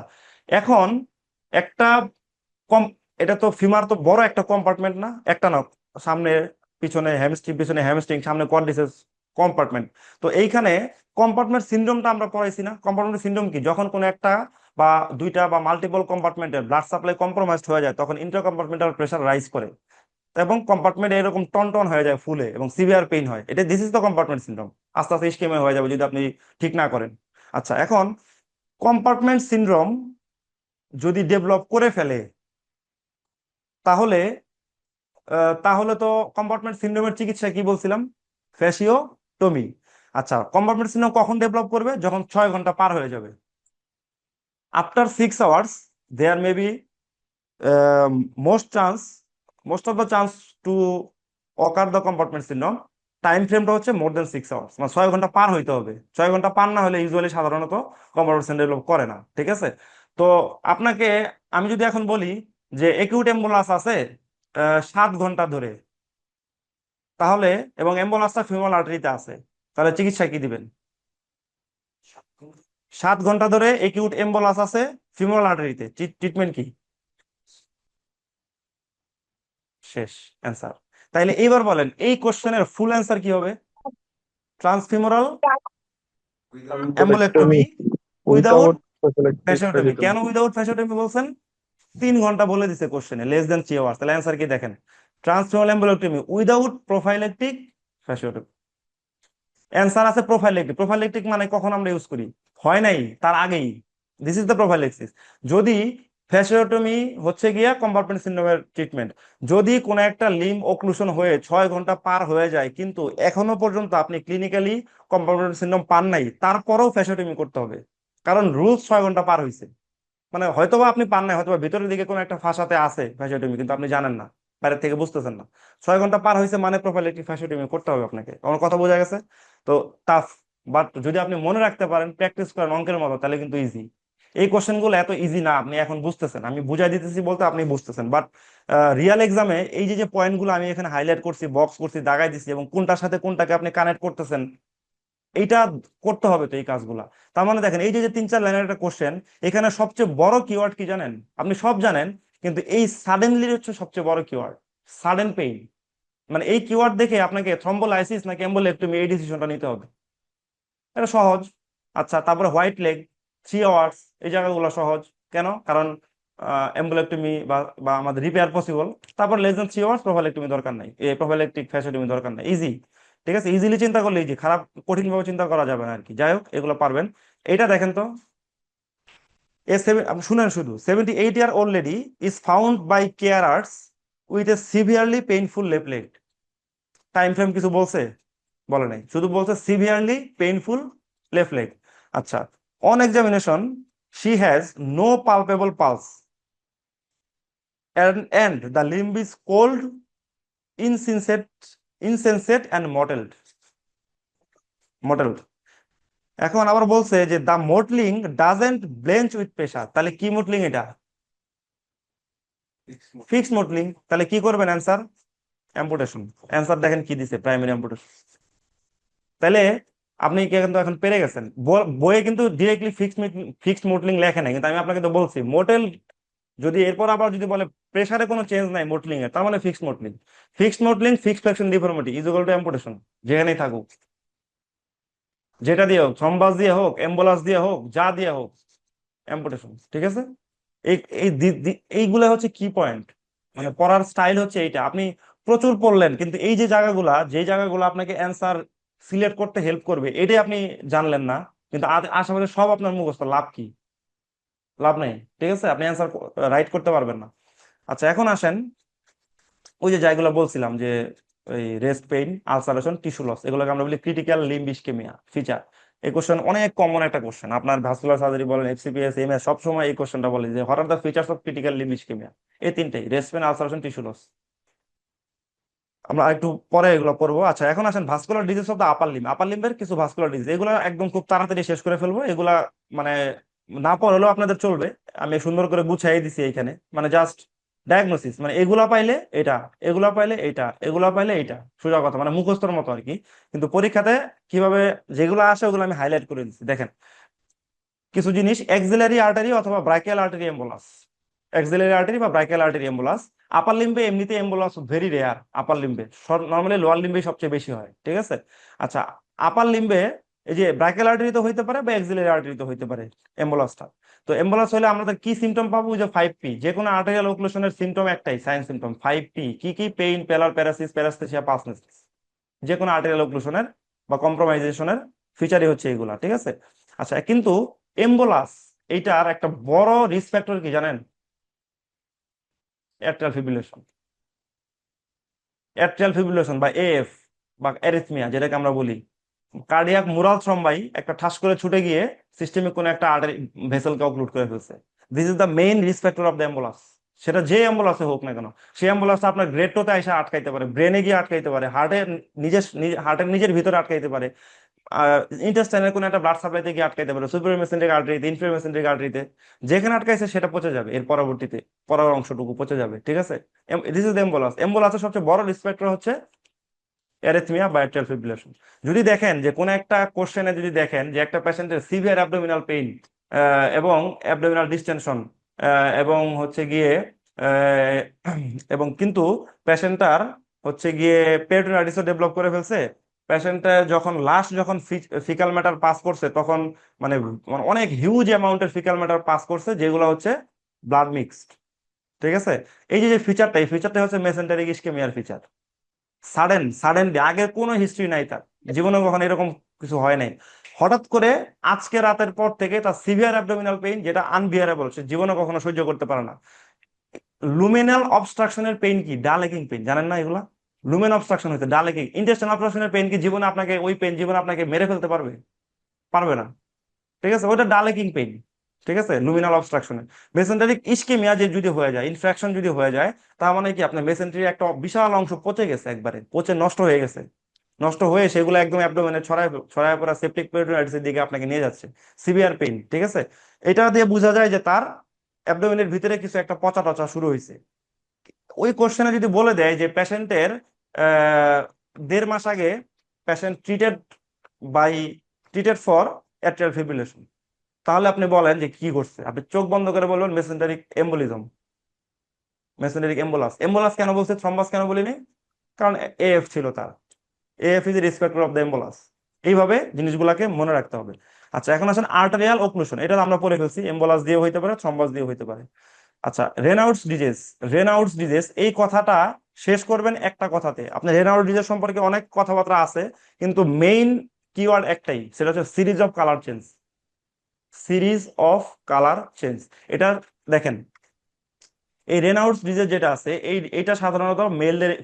এখন একটা কম, এটা তো ফিমার তো বড় একটা কম্পার্টমেন্ট না? একটা না, সামনে পিছনে হ্যামস্ট্রিং, পিছনে হ্যামস্ট্রিং, সামনে কোয়াড্রিসেপস কম্পার্টমেন্ট। তো এইখানে কম্পার্টমেন্ট সিনড্রোমটা আমরা পড়াইছি না? কম্পার্টমেন্ট সিনড্রোম কি, যখন কোনো একটা বা দুইটা বা মাল্টিপল কম্পার্টমেন্টের ব্লাড সাপ্লাই কম্প্রোমাইজড হয়ে যায় তখন ইন্টার কম্পার্টমেন্টাল প্রেশার রাইজ করে, এবং কম্পার্টমেন্ট এরকম টন টন হয়ে যায় ফুলে, এবং সিভিয়ার পেইন হয়। এটা this is the compartment syndrome. আস্তে আস্তে ইস্কেমিয়া হয়ে যাবে যদি আপনি ঠিক না করেন। আচ্ছা, এখন কম্পার্টমেন্ট সিনড্রোম যদি ডেভেলপ করে ফেলে, তাহলে তাহলে তো কম্পার্টমেন্ট সিনড্রোমের চিকিৎসা কি বলছিলাম? ফ্যাসিওটমি। আচ্ছা, কম্পার্টমেন্ট সিনড্রোম কখন ডেভেলপ করবে? যখন 6 ঘন্টা পার হয়ে যাবে। After 6 hours there may be most chance, most of the chance to occur the compartment syndrome. Time ফ্রেমটা হচ্ছে more than 6 hours, মানে 6 ঘন্টা পার হইতে হবে। 6 ঘন্টা পার না হলে ইউজুয়ালি সাধারণত কম্পার্টমেন্ট সিনড্রোম ডেভেলপ করে না। ঠিক আছে। তো আপনাকে আমি যদি এখন বলি যে একিউট এম্বোলাস আছে 7 ঘন্টা ধরে, তাহলে, এবং অ্যাম্বুলেন্সটা ফিমেল আর্টারিতে আছে, তাহলে চিকিৎসা কি দিবেন? 7 ঘন্টা ধরে একিউট এম্বোলাস আছে ফিমেল আর্টারিতে, ট্রিটমেন্ট কি? শেষ অ্যান্সার। তাইলে এইবার বলেন এই কোশ্চেনের ফুল অ্যান্সার কি হবে? ট্রান্সফিমোরাল Embolectomy অ্যাম্বুলেক্টমি উইদাউট without prophylactic ফ্যাসিওটমি। কেন fasciotomy. উইদাউট ফ্যাসিওটমি বলছেন? 3 ঘন্টা বলে দিছে কোশ্চেনে, less than 3 hours। তাহলে অ্যান্সার কি দেখেন? ট্রান্সফিমোরাল অ্যাম্বুলেক্টমি উইদাউট প্রোফাইলেক্টিক ফ্যাসিওটমি। অ্যান্সার আছে প্রোফাইলেক্টিক। প্রোফাইলেক্টিক মানে কখন আমরা ইউজ করি? হয় নাই, তার আগেই। This is the prophylaxis. যদি ফ্যাসিওটমি হচ্ছে গিয়া কম্পার্টমেন্ট সিনড্রোমের ট্রিটমেন্ট, যদি কোনো একটা লিম্ব ওক্লুশন হয়ে 6 ঘন্টা পার হয়ে যায় কিন্তু এখনো পর্যন্ত আপনি ক্লিনিক্যালি কম্পার্টমেন্ট সিনড্রোম পান নাই, তারপরেও ফ্যাসিওটমি করতে হবে, কারণ রুলস 6 ঘন্টা পার হয়েছে। মানে হয়তোবা আপনি পান নাই, হয়তোবা ভিতরের দিকে কোনো একটা ফাঁসাতে আছে ফ্যাসিওটমি, কিন্তু আপনি জানেন না, বাইরে থেকে বুঝতেছেন না। 6 ঘন্টা পার হয়েছে মানে প্রোফাইলেক্টিক ফ্যাসিওটমি করতে হবে আপনাকে। আমার কথা বোঝা গেছে? তো টাফ, বাট যদি আপনি মনে রাখতে পারেন, প্র্যাকটিস করেন অঙ্কের মতো, তাহলে কিন্তু ইজি। এই কোশ্চেন গুলো এত ইজি না, আপনি এখন বুঝতেছেন, আমি বুঝাই দিতেছি বলতে আপনি বুঝতেছেন, বাট রিয়েল এক্সামে এই যে যে পয়েন্ট গুলো আমি এখানে হাইলাইট করছি, বক্স করছি, দাগাই দিচ্ছি, এবং কোনটার সাথে কোনটাকে আপনি কানেক্ট করতেছেন, এইটা করতে হবে তো এই কাজগুলা। তার মানে দেখেন, এই যে যে 3-4 লাইনের একটা কোশ্চেন, এখানে সবচেয়ে বড় কিওয়ার্ড কি জানেন? আপনি সব জানেন, কিন্তু এই সাডেনলি হচ্ছে সবচেয়ে বড় কিওয়ার্ড। সাডেন পেইন, মানে এই কিওয়ার্ড দেখে আপনাকে থ্রম্বোলাইসিস নাকি এম্বোলেক্টমি এই ডিসিশনটা নিতে হবে। এটা সহজ। আচ্ছা, তারপরে হোয়াইট লেগ 3 আওয়ার্স, এই জায়গাগুলো সহজ। কেন? কারণ এম্বোলেক্টমি বা বা আমাদের রিপেয়ার পসিবল। তারপর less than 3 আওয়ার্স, প্রোফাইলেক্টমি দরকার নাই, এই প্রোফাইলেক্টিক ফ্যাসিওটমি দরকার নাই, ইজি। ঠিক আছে, ইজিলি চিন্তা করলে ইজি, খারাপ কঠিন ভাবে চিন্তা করা যাবে না আর কি। যাই হোক, এগুলো পারবেন। এইটা দেখেন তো, আপনি শুনেন শুধু, 78-year-old lady is found by carers with a severely painful left leg. Time frame কিছু বলছে? বলে নাই, শুধু বলছে সিভিয়ারলি পেইনফুল লেফট লেগ। আচ্ছা, on examination she has no palpable pulse and the limb is cold, insensate, insensate and mottled। এখন আবার বলছে যে the mottling doesn't blanch with pressure, তাহলে কি মোটলিং এটা? Fixed mottling. তাহলে কি করবেন অ্যান্সার? অ্যাম্পুটেশন। অ্যান্সার দেখেন কি দিছে, প্রাইমারি অ্যাম্পুটেশন। তাহলে আপনি কিন্তু এখন পেরে গেছেন। বইয়ে কিন্তু ডিরেক্টলি ফিক্সড মোটলিং লেখে নাই, কিন্তু আমি আপনাকে তো বলছি মোটেল, যদি এরপর আবার যদি বলে প্রেসারে কোনো চেঞ্জ নাই মোটলিং এর, তার মানে fixed mottling. Fixed mottling fixed flexion deformity is equal to amputation, যেখানেই থাকুক, যেটা দিয়ে হোক, থ্রম্বাস দিয়ে হোক, এম্বোলাস দিয়ে হোক, যা দিয়ে হোক, অ্যাম্পুটেশন। ঠিক আছে? এই এই এইগুলা হচ্ছে কি পয়েন্ট, মানে পড়ার স্টাইল হচ্ছে এইটা। আপনি প্রচুর পড়লেন, কিন্তু এই যে জায়গাগুলা, যে জায়গাগুলো আপনাকে অ্যান্সার সিলেক্ট করতে হেল্প করবে, এটাই আপনি জানলেন না, কিন্তু আশেপাশে সব আপনার মুখস্থ, লাভ কি? লাভ নেই। ঠিক আছে? আপনি অ্যান্সার রাইট করতে পারবেন না। আচ্ছা, এখন আসেন ওই যে জায়গাগুলো বলছিলাম যে এই rest pain, ulceration, tissue loss, এগুলোকে আমরা বলি ক্রিটিক্যাল লিম্ব ইসকেমিয়া ফিচার। এই কোশ্চেন অনেক কমন একটা কোশ্চেন, আপনার ভাস্কুলার সার্জারি বলেন, এফসিপিএস, এমএস, সবসময় এই কোশ্চেনটা বলে যে what are the features of critical limb ischaemia. এই তিনটাই, rest pain, ulceration, tissue loss. আমরা একটু পরে এগুলো পড়বো। আচ্ছা, এখন আসেন vascular disease of the upper limb. Upper লিম্বের কিছু ভাস্কুলার ডিজিজ, এগুলো একদম খুব তাড়াতাড়ি শেষ করে ফেলবো। এগুলা মানে না পড়লেও আপনাদের চলবে, আমি সুন্দর করে গুছাই দিছি এইখানে, মানে জাস্ট ডায়াগনোসিস, মানে এগুলা পাইলে এটা, এগুলা পাইলে এটা, এগুলা পাইলে এটা, সোজা কথা, মানে মুখস্থর মতো আর কি। কিন্তু পরীক্ষাতে কিভাবে যেগুলো আসে ওগুলো আমি হাইলাইট করে দিচ্ছি। দেখেন কিছু জিনিস, এক্সিলারি আর্টারি অথবা ব্রাইকিয়াল আর্টারি এম্বোলাস, এক্সিলারি আর্টারি বা ব্রাইকিয়াল আর্টারি এম্বোলাস। আপার লিম্বে এমনিতে এম্বোলাস ভেরি রেয়ার, আপার লিম্বে নর্মালি লোয়ার লিম্বে সবচেয়ে বেশি হয়। ঠিক আছে? আচ্ছা, আপার লিম্বে এই যে ব্রাইকিয়াল আর্টারি তো হইতে পারে বা এক্সিলারি আর্টারি তো হইতে পারে এম্বোলাসটা। তো এম্বোলাস হলে আমাদের কি সিমটম পাবো? যে 5P, যে কোনো আর্টেরিয়াল ওক্লুশনের সিমটম একটাই, সাইন সিমটম 5P। কি কি? Pain, pallor, paresis, paraesthesia, pulselessness. যে কোনো আর্টেরিয়াল ওক্লুশনের বা কম্প্রোমাইজেশনের ফিচারই হচ্ছে এগুলা। ঠিক আছে? আচ্ছা, কিন্তু এম্বোলাস এইটার একটা বড় রিস্ক ফ্যাক্টর কি জানেন? Atrial fibrillation. অ্যাট্রিয়াল ফিব্রিলেশন বা এএফ বা অ্যারিথমিয়া যেটাকে আমরা বলি, কার্ডিয়াক মুরাল থ্রম্বাই একটা ঠাস করে ছুটে গিয়ে সিস্টেমিক কোনো একটা আর্টারি ভেসেলকে অক্লুড করে ফেলছে। This is the main risk factor of the ambulance. সেটা যে অ্যাম্বুলান্সে হোক না কেন, সেই অ্যাম্বুলান্সটা আপনার গ্রেড টোতে এসে আটকাইতে পারে, ব্রেনে গিয়ে আটকাইতে পারে, হার্টের নিজের ভিতরে আটকাইতে পারে, ইন্টেস্টাইনের কোনো একটা ব্লাড সাপ্লাইতে গিয়ে আটকাইতে পারে, সুপিরিয়র মেসেঞ্জারিক আর্টারিতে, ইনফিরিয়র মেসেঞ্জারিক আর্টারিতে। যেখানে আটকাইছে সেটা পচে যাবে, এর পরবর্তীতে পরের অংশটুকু পচে যাবে। ঠিক আছে? This is embolus. এম্বোলাসের সবচেয়ে বড় রিস্ক ফ্যাক্টর হচ্ছে অ্যারিথমিয়া বা অ্যাট্রিয়াল ফিব্রিলেশন। যদি দেখেন যে কোনো একটা কোশ্চেনে যদি দেখেন যে একটা পেশেন্টের সিভিয়ার অ্যাবডোমিনাল পেইন এবং অ্যাবডোমিনাল ডিসটেনশন এবং হচ্ছে গিয়ে আহ, এবং কিন্তু পেশেন্টটার হচ্ছে গিয়ে পেরিটোনাইটিসও ডেভেলপ করে ফেলছে, পেশেন্টটা যখন লাস্ট যখন ফিকাল ম্যাটার পাস করছে তখন মানে মানে অনেক হিউজ অ্যামাউন্টের ফিকাল ম্যাটার পাস করছে, যেগুলো হচ্ছে ব্লাড মিক্সড। ঠিক আছে? এই যে যে ফিচারটা, এই ফিচারটা হচ্ছে মেসেন্টারিক ইসকেমিয়ার ফিচার। সাডেনলি, আগের কোনো হিস্ট্রি নাই তার, জীবনে কখনো এরকম কিছু হয় নাই। হঠাৎ করে আজকে রাতের পর থেকে তার সিভিয়ার অ্যাবডোমিনাল পেইন, যেটা আনবিয়ারেবল, সে জীবনে কখনো সহ্য করতে পারে না। লুমিনাল অবস্ট্রাকশনের পেইন কি? ডালেকিং পেইন, জানেন না এগুলা? লুমেন অবস্ট্রাকশন হচ্ছে ডালেকিং। ইন্টেস্টাইনাল অবস্ট্রাকশনের পেইন কি জীবনে আপনাকে, ওই পেইন জীবনে আপনাকে মেরে ফেলতে পারবে? পারবে না। ঠিক আছে? ওইটা ডালেকিং পেইন। ঠিক আছে? লুমিনাল অবস্ট্রাকশনে। মেসেন্টারিক ইসকেমিয়া যে যদি হয়ে যায়, ইনফ্রাকশন যদি হয়ে যায়, তার মানে কি আপনার মেসেন্টারি একটা বিশাল অংশ পচে গেছে, একবারে পচে নষ্ট হয়ে গেছে। নষ্ট হয়ে সেগুলো একদম অ্যাবডোমেনে ছড়ায় ছড়ায় পড়া সেপ্টিক পেরিটোনাইটিসের দিকে আপনাকে নিয়ে যাচ্ছে, সিভিয়ার পেইন। ঠিক আছে? এটা দিয়ে বোঝা যায় যে তার অ্যাবডোমেনের ভিতরে কিছু একটা পচা টচা শুরু হয়েছে। ওই কোশ্চেনে যদি বলে দেয় যে পেশেন্টের 1.5 মাস আগে patient by treated for atrial fibrillation, তাহলে আপনি বলেন যে কি করছে, আপনি চোখ বন্ধ করে বলবেন mesenteric embolism, mesenteric embolus. Embolus কেন বলছে, থ্রম্বাস কেন বলিনি? কারণ এএফ ছিল তার। AF is risk factor of the embolus. এইভাবে জিনিসগুলোকে মনে রাখতে হবে। আচ্ছা, এখন আসেন আর্টারিয়াল ওক্লুশন। এটা তো আমরা পড়ে ফেলছি, এম্বোলাস দিয়ে হইতে পারে, থ্রম্বাস দিয়ে হইতে পারে। আচ্ছা, রেনাউডস ডিজিজ। রেনাউডস ডিজিজ এই কথাটা শেষ করবেন একটা কথাতে। আপনার রেনাউড ডিজিজ সম্পর্কে অনেক কথাবার্তা আছে, কিন্তু মেইন কিওয়ার্ড একটাই, সেটা হচ্ছে series of colour change. Series of colour change. এটা দেখেন, এই রেনাউডস ডিজিজ যেটা আছে এইটা সাধারণত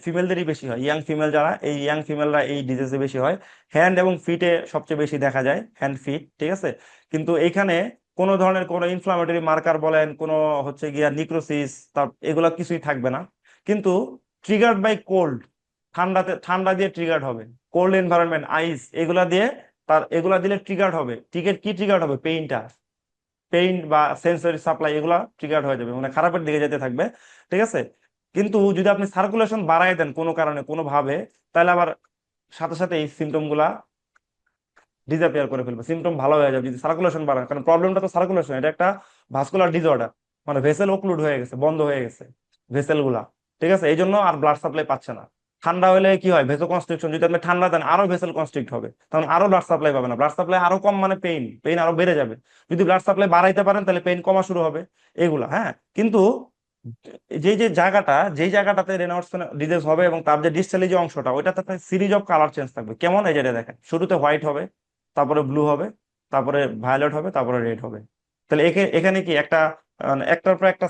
ফিমেলদেরই বেশি হয়, ইয়াং ফিমেল যারা, এই ইয়াং ফিমেলরা এই ডিজিজে বেশি হয়। হ্যান্ড এবং ফিটে সবচেয়ে বেশি দেখা যায়, হ্যান্ড ফিট, ঠিক আছে। কিন্তু এইখানে কোনো ধরনের কোনো ইনফ্লামেটরি মার্কার বলেন, কোনো হচ্ছে গিয়া নিক্রোসিস, তার এগুলা কিছুই থাকবে না। কিন্তু ট্রিগার্ড বাই কোল্ড, ঠান্ডা দিয়ে ট্রিগার্ড হবে, কোল্ড এনভায়রনমেন্ট, আইস, এগুলা দিয়ে, এগুলা দিলে ট্রিগার্ড হবে। কি ট্রিগার্ড হবে? পেইন্ট বা সেন্সরি সাপ্লাই, এগুলা ট্রিগার্ড হয়ে যাবে, মানে খারাপের দিকে যেতে থাকবে, ঠিক আছে। কিন্তু যদি আপনি সার্কুলেশন বাড়ায় দেন কোনো কারণে কোনোভাবে, তাহলে আবার সাথে সাথে এই সিমটম গুলা ডিসঅ্যাপিয়ার করে ফেলবে, সিমটম ভালো হয়ে যাবে যদি সার্কুলেশন বাড়ায়। কারণ প্রবলেমটা তো সার্কুলেশন, এটা একটা ভাস্কুলার ডিসঅর্ডার, মানে ভেসেল ওক্লুড হয়ে গেছে, বন্ধ হয়ে গেছে ভেসেল গুলা, ঠিক আছে। এই জন্য আর ব্লাড সাপ্লাই পাচ্ছে না। ঠান্ডা হলে কি হয়? ভেসো কনস্ট্রিকশন, যদি আপনি ঠান্ডা দেন আরো ভেসেল কনস্ট্রিক্ট হবে, তখন আরো ব্লাড সাপ্লাই পাবে না, ব্লাড সাপ্লাই আরো কম, মানে পেইন আরো বেড়ে যাবে। যদি ব্লাড সাপ্লাই বাড়াইতে পারেন তাহলে পেইন কমা শুরু হবে, এগুলা, হ্যাঁ। কিন্তু যেই জায়গাটাতে রেনাউডস ডিজিজ হবে এবং তার যে ডিসটালি যে অংশটা, ওইটাতে সিরিজ অফ কালার চেঞ্জ থাকবে। কেমন? এই যেটা দেখেন, শুরুতে হোয়াইট হবে, তারপরে ব্লু হবে, তারপরে ভায়োলেট হবে, তারপরে রেড হবে। তাহলে এখানে কি একটা একটার পর একটা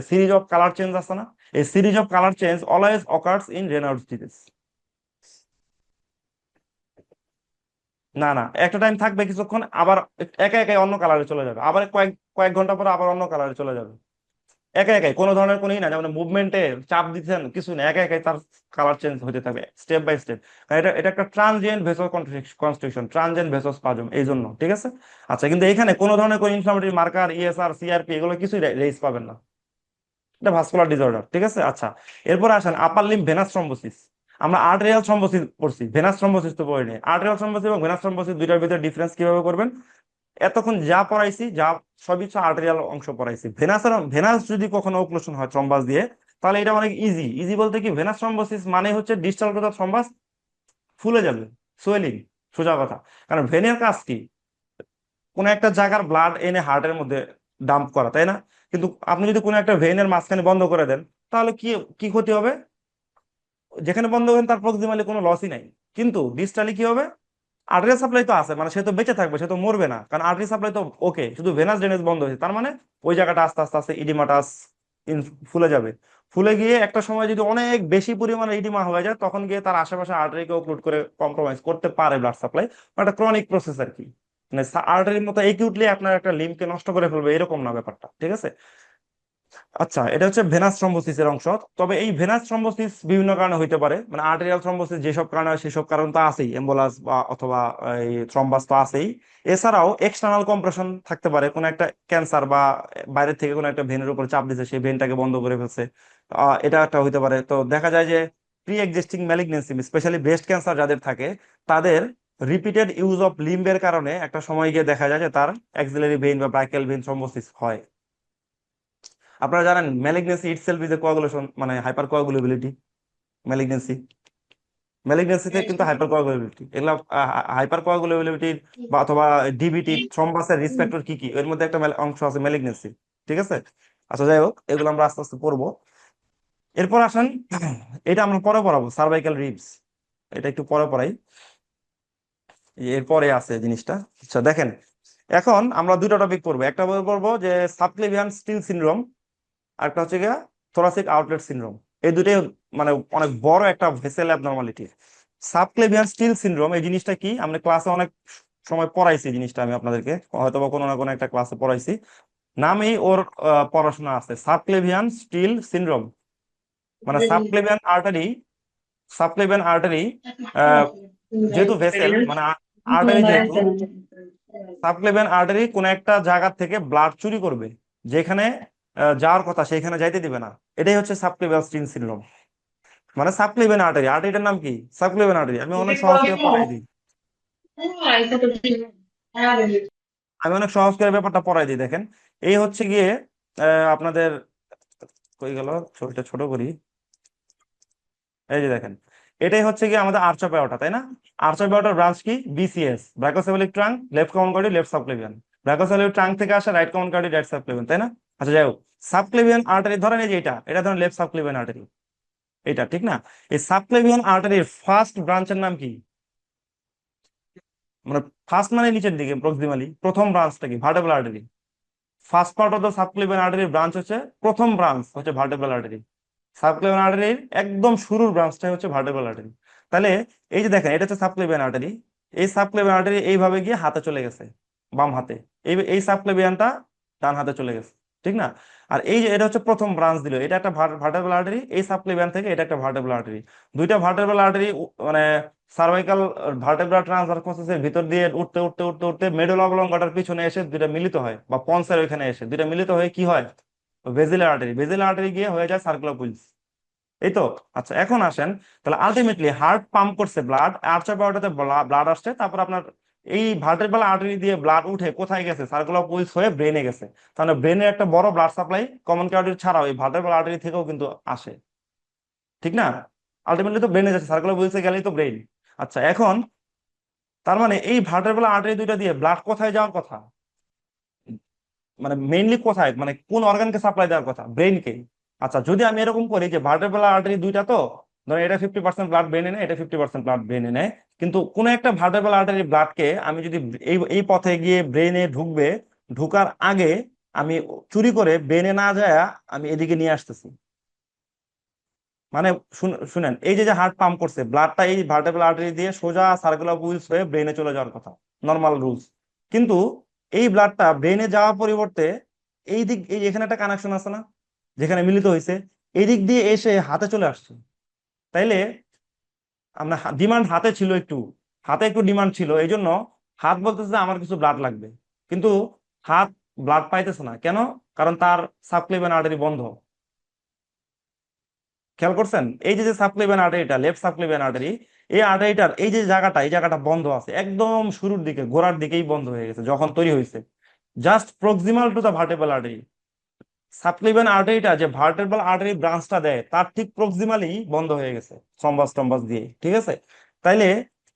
সিরিজ অফ কালার চেঞ্জ আছে না? এই series of colour change always occurs in Raynaud's disease. না না, একটা টাইম থাকবে কিছুক্ষণ, আবার একা একাই অন্য কালারে চলে যাবে, আবার কয়েক কয়েক ঘন্টা পরে আবার অন্য কালারে চলে যাবে, একা একাই, কোনো ধরনের কোনো না, যেমন মুভমেন্টে চাপ দিচ্ছেন কিছু না, একা একাই তার কালার চেঞ্জ হতে থাকবে স্টেপ বাই স্টেপ। এটা এটা একটা ট্রানজিয়েন্ট ভেসো কনস্ট্রিকশন, ট্রানজিয়েন্ট ভেসোস্পাজম, এই জন্য, ঠিক আছে। আচ্ছা, কিন্তু এখানে কোনো ধরনের কোনো ইনফ্লামেটরি মার্কার, ইএসআর, সিআরপি, এগুলো কিছুই রেজ পাবেন না, এটা ভাস্কুলার ডিসঅর্ডার, ঠিক আছে। আচ্ছা, এরপর আসেন আপার লিম্ব ভেনাস থ্রম্বোসিস। আমরা আর্টেরিয়াল থ্রম্বোসিস পড়ছি, ভেনাস থ্রম্বোসিস তো পড়িনি। আর্টেরিয়াল থ্রম্বোসিস এবং ভেনাস থ্রম্বোসিস দুইটার ভিতরে ডিফারেন্স কিভাবে করবেন? এতক্ষণ যা পড়াইছি, সবই তো আর্টেরিয়াল অংশ পড়াইছি। ভেনাস যদি কখনো ওক্লুশন হয় থ্রম্বাস দিয়ে, তাহলে এটা অনেক ইজি। ইজি বলতে কি, ভেনাস থ্রম্বোসিস মানে হচ্ছে ডিসটাল কোথাও থ্রম্বাস ফুলে যাবে, সোয়েলিং, সোজা কথা। কারণ ভেনের কাজ কি? কোন একটা জায়গার ব্লাড এনে হার্টের মধ্যে ডাম্প করা, তাই না? কিন্তু আপনি যদি কোনো একটা ভেনের মাঝখানে বন্ধ করে দেন, তাহলে কি কি ক্ষতি হবে? যেখানে বন্ধ করেন তার প্রক্সিমালি কোনো লসই নাই। কিন্তু ডিসটালি কি হবে? আর্টারি সাপ্লাই তো আছে, মানে সে তো বেঁচে থাকবে, সে তো মরবে না, কারণ আর্টারি সাপ্লাই তো ওকে, শুধু ভেনাস ড্রেনেজ বন্ধ হয়েছে, তার মানে ওই জায়গাটা আস্তে আস্তে আস্তে ইডিমাটাস ফুলে যাবে। ফুলে গিয়ে একটা সময় যদি অনেক বেশি পরিমাণে ইডিমা হয়ে যায়, তখন গিয়ে তার আশেপাশে আর্টারিকে ওক্লুড করে কম্প্রোমাইজ করতে পারে ব্লাড সাপ্লাই। একটা ক্রনিক প্রসেস আর কি, মানে আর্টারির মতো একিউটলি আপনার একটা লিম্বকে নষ্ট করে ফেলবে, এরকম না ব্যাপারটা, ঠিক আছে। আচ্ছা, এটা হচ্ছে ভেনাস থ্রম্বোসিসের অংশ। তবে এই ভেনাস থ্রম্বোসিস বিভিন্ন কারণে হইতে পারে, মানে আর্টেরিয়াল থ্রম্বোসিস যেসব কারণে হয় সেসব কারণ তো আছেই, এম্বোলাস বা অথবা এই থ্রম্বাস তো আছেই। এছাড়াও এক্সটার্নাল কম্প্রেশন থাকতে পারে, কোনো একটা ক্যান্সার বা বাইরে থেকে কোনো একটা ভেনের উপর চাপ দিচ্ছে, সেই ভেনটাকে বন্ধ করে ফেলছে, এটা একটা হইতে পারে। তো দেখা যায় যে pre existing malignancy, specially breast cancer যাদের থাকে, তাদের রিপিটেড ইউজ অফ লিম্বের কারণে একটা সময় গিয়ে দেখা যায় যে তার অ্যাক্সিলারি ভেইন বা ব্রাইকাল ভেইন থ্রম্বোসিস হয়। আপনারা জানেন malignancy itself is a coagulation, মানে হাইপার কোয়াগুলেবিলিটি। ম্যালিগনেন্সি ম্যালিগনেন্সিতে কিন্তু হাইপার কোয়াগুলেবিলিটি, এগুলো হাইপার কোয়াগুলেবিলিটি বা অথবা ডিবিটি, থ্রম্বাসের রিস্ক ফ্যাক্টর কি কি, এর মধ্যে একটা অংশ আছে ম্যালিগনেন্সি, ঠিক আছে। আচ্ছা, যাই হোক, এগুলো আমরা আস্তে আস্তে পড়বো। এরপর আসেন, এটা আমরা পরে পড়াবো, সার্ভাইকাল রিবস, এটা একটু পরে পড়াই, এরপরে আছে জিনিসটা। আচ্ছা দেখেন, এখন আমরা দুইটা টপিক পড়বো, একটা বই পড়বো যে সাবক্লেভিয়ান স্টিল সিনড্রোম, আরেকটা হচ্ছে গিয়া থোরাসিক আউটলেট সিনড্রোম। এই দুটোই মানে অনেক বড় একটা vessel abnormality. Subclavian steal syndrome এই জিনিসটা কি, আমরা ক্লাসে অনেক সময় পড়াইছি জিনিসটা, আমি আপনাদেরকে হয়তো বা কোনো না কোনো একটা ক্লাসে পড়াইছি, নামেই ওর পড়াশোনা আছে, সাবক্লেভিয়ান স্টিল সিনড্রোম। মানে সাবক্লেভিয়ান আর্টারি যেহেতু ভেসেল, মানে আর্টারি যেহেতু, সাবক্লেভিয়ান আর্টারি কোন একটা জায়গা থেকে ব্লাড চুরি করবে, যেখানে যাওয়ার কথা সেখানে যাইতে দিবে না। এটাই হচ্ছে সাবক্লেভিয়ান স্টিল সিনড্রোম। মানে সাবক্লেভিয়ান আর্টারিটার নাম কি? Subclavian artery. আমি অনেক সহজ করে পড়াই দিই, আমি অনেক সহজ করে ব্যাপারটা পড়াই দিই, দেখেন। এই হচ্ছে গিয়ে আপনাদের, কই গেল, ছবিটা ছোট করি, এই যে দেখেন, এটাই হচ্ছে গিয়ে আমাদের আর্চ অফ অ্যাওর্টা, তাই না? আর্চ অফ অ্যাওর্টার ব্রাঞ্চ কি? BCS, brachiocephalic trunk, left common carotid, left subclavian. Brachiocephalic trunk থেকে আসে right common carotid, right subclavian, তাই না? আচ্ছা, যাই হোক, সাবক্লেভিয়ান আর্টারি ধরেন এই যে এটা ধরেন লেফট সাবক্লেভিয়ান আর্টারি, এটা ঠিক না? এই সাবক্লেভিয়ান আর্টারির ফার্স্ট ব্রাঞ্চের নাম কি? মানে ফার্স্ট মানে নিচের দিকে, প্রক্সিমালি প্রথম ব্রাঞ্চটা কি? Vertebral artery. First part of the subclavian artery branch হচ্ছে, প্রথম ব্রাঞ্চ হচ্ছে ভার্টেব্রাল আর্টারি। সাবক্লিভিয়ান আর্টারির একদম শুরুর ব্রাঞ্চটাই হচ্ছে ভার্টেব্রাল আর্টারি। তাহলে এই যে দেখেন, এটা হচ্ছে সাবক্লিভিয়ান আর্টারি। এই সাবক্লিভিয়ান আর্টারি এইভাবে গিয়ে হাতে চলে গেছে, বাম হাতে। এই এই সাবক্লিভিয়ানটা ডান হাতে চলে গেছে, ঠিক না? আর এই যে এটা হচ্ছে প্রথম ব্রাঞ্চ দিল, এটা একটা ভার্টেব্রাল আর্টারি, এই সাবক্লিভিয়ান থেকে এটা একটা ভার্টেব্রাল আর্টারি। দুইটা ভার্টেব্রাল আর্টারি মানে সার্ভাইকাল ভার্টেব্রাল ট্রান্সভার্স প্রসেসের ভিতর দিয়ে উঠতে উঠতে উঠতে উঠতে মেডুলা অবলঙ্গটার পিছনে এসে দুইটা মিলিত হয়, বা পন্সের ওইখানে এসে দুইটা মিলিত হয়ে কি হয়, বেজিলার আর্টারি। বেজিলার আর্টারি গিয়ে হয়ে যায় সার্কুলার পুলস। এই তো। আচ্ছা, এখন আসেন, তাহলে আলটিমেটলি হার্ট পাম্প করছে ব্লাড, আর্চার পাউডারতে ব্লাড আসছে, তারপর আপনার এই ভার্টেব্রাল আর্টারি দিয়ে ব্লাড উঠে কোথায় গেছে, সার্কুলার পুলস হয়ে ব্রেনে গেছে। তাহলে ব্রেনের একটা বড় ব্লাড সাপ্লাই কমন কার্ডিও ছাড়াও এই ভার্টেব্রাল আর্টারি থেকেও কিন্তু আসে, ঠিক না? আলটিমেটলি তো ব্রেনে যাচ্ছে, সার্কুলার পুলসে গেলেই তো ব্রেন। আচ্ছা, এখন তার মানে এই ভার্টেব্রাল আর্টারি দুইটা দিয়ে ব্লাড কোথায় যাওয়ার কথা, মানে মেইনলি কোথায়, মানে কোন অর্গানকে সাপ্লাই দেওয়ার কথা, ব্রেইনকে। আচ্ছা, যদি আমি এরকম করি যে ভার্টেব্রাল আর্টারি দুইটা, তো ধরো এটা 50% ব্লাড ব্রেনে নেয়, এটা 50% ব্লাড ব্রেনে নেয়, কিন্তু কোন একটা ভার্টেব্রাল আর্টারি ব্লাডকে আমি যদি এই এই পথে গিয়ে ব্রেনে ঢুকবে, ঢুকার আগে আমি চুরি করে ব্রেনে না যায় আমি এদিকে নিয়ে আসতেছি। মানে শুনেন, এই যে যে হার্ট পাম্প করছে ব্লাডটা এই ভার্টেব্রাল আর্টারি দিয়ে সোজা সার্কুলার হুইলস হয়ে ব্রেনে চলে যাওয়ার কথা, নর্মাল রুলস। কিন্তু এই ব্লাডটা ব্রেনে যাওয়ার পরিবর্তে এই দিক, এই এখানে একটা কানেকশন আছে না, যেখানে মিলিত হয়েছে, এই দিক দিয়ে এসে হাতে চলে আসছে। তাইলে আমরা ডিমান্ড হাতে ছিল একটু, হাতে একটু ডিমান্ড ছিল, এই জন্য হাত বলতেছে যে আমার কিছু ব্লাড লাগবে, কিন্তু হাত ব্লাড পাইতেছে না কেন? কারণ তার সাবক্লেভিয়ান আর্টারি বন্ধ। খেয়াল করছেন, এই যে যে সাবক্লেভিয়ান আর্টারিটা, লেফট সাবক্লেভিয়ান আর্টারি, এই আর্টারিটার এই যে জায়গাটা, এই জায়গাটা বন্ধ আছে, একদম শুরুর দিকে গোড়ার দিকেই বন্ধ হয়ে গেছে যখন তৈরি হয়েছে, just proximal to the vertebral artery. Subclavian আর্টারিটা যে ভার্টেব্রাল আর্টারি ব্রাঞ্চটা দেয় তার ঠিক প্রক্সিমালি বন্ধ হয়ে গেছে থ্রম্বাস টম্বাস দিয়ে, ঠিক আছে? তাইলে